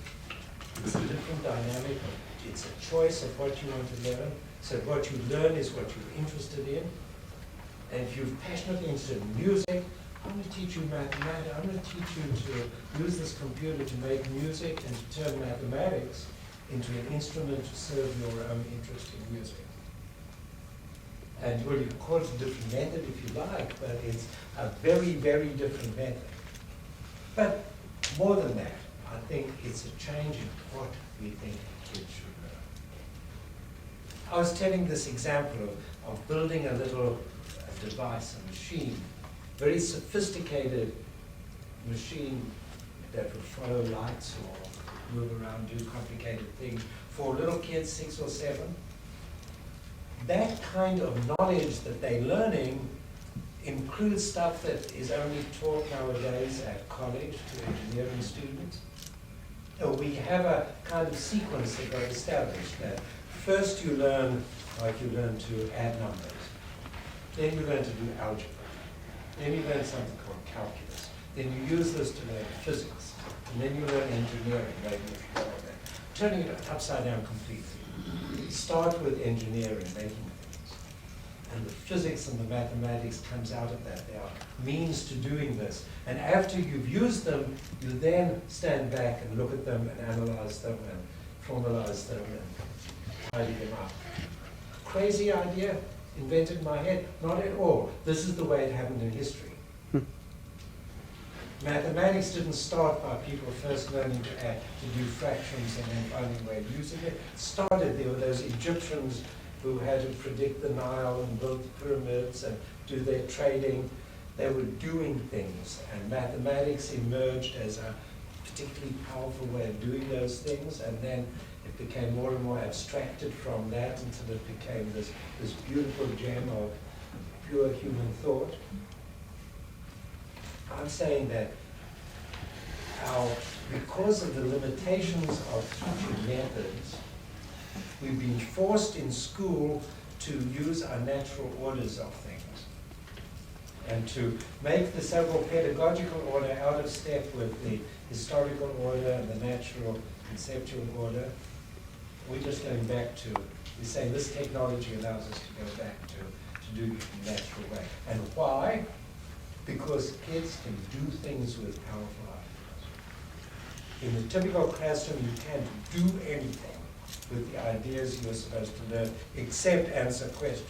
It's a different dynamic. It's a choice of what you want to learn. So what you learn is what you're interested in. And if you're passionately interested in music, I'm going to teach you mathematics. I'm going to teach you to use this computer to make music and to turn mathematics into an instrument to serve your own interest in music. And well, you can call it a different method if you like, but it's a very, very different method. But more than that, I think it's a change in what we think kids should learn. I was telling this example of building a little device, a machine, very sophisticated machine that would follow lights or move around, do complicated things for little kids, 6 or 7. That kind of knowledge that they're learning includes stuff that is only taught nowadays at college to engineering students. We have a kind of sequence that got established that first you learn, like you learn to add numbers. Then you learn to do algebra. Then you learn something called calculus. Then you use this to learn physics. And then you learn engineering, maybe if you go on that. Turning it upside down completely. You start with engineering, making things. And the physics and the mathematics comes out of that. They are means to doing this. And after you've used them, you then stand back and look at them and analyze them and formalize them and tidy them up. crazy idea invented in my head? Not at all. This is the way it happened in history. Mathematics didn't start by people first learning to add, to do fractions and then finding a way of using it. It started, there were those Egyptians who had to predict the Nile and build the pyramids and do their trading. They were doing things, and mathematics emerged as a particularly powerful way of doing those things, and then it became more and more abstracted from that until it became this beautiful gem of pure human thought. I'm saying that because of the limitations of teaching methods, we've been forced in school to use our natural orders of things and to make the several pedagogical order out of step with the historical order and the natural conceptual order. We're just going back to, we're saying this technology allows us to go back to do it in a natural way. And why? Because kids can do things with powerful ideas. In the typical classroom, you can't do anything with the ideas you're supposed to learn except answer questions.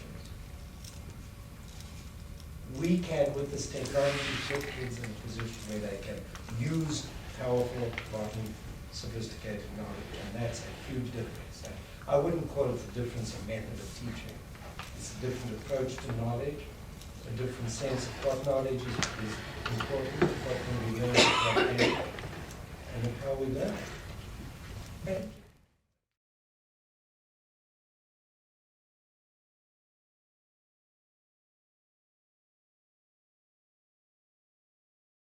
We can, with this technology, put kids in a position where they can use powerful, modern, sophisticated knowledge, and that's a huge difference. And I wouldn't call it the difference in method of teaching. It's a different approach to knowledge, a different sense of what knowledge is important, what can we learn, what can't, and of how we learn. Okay.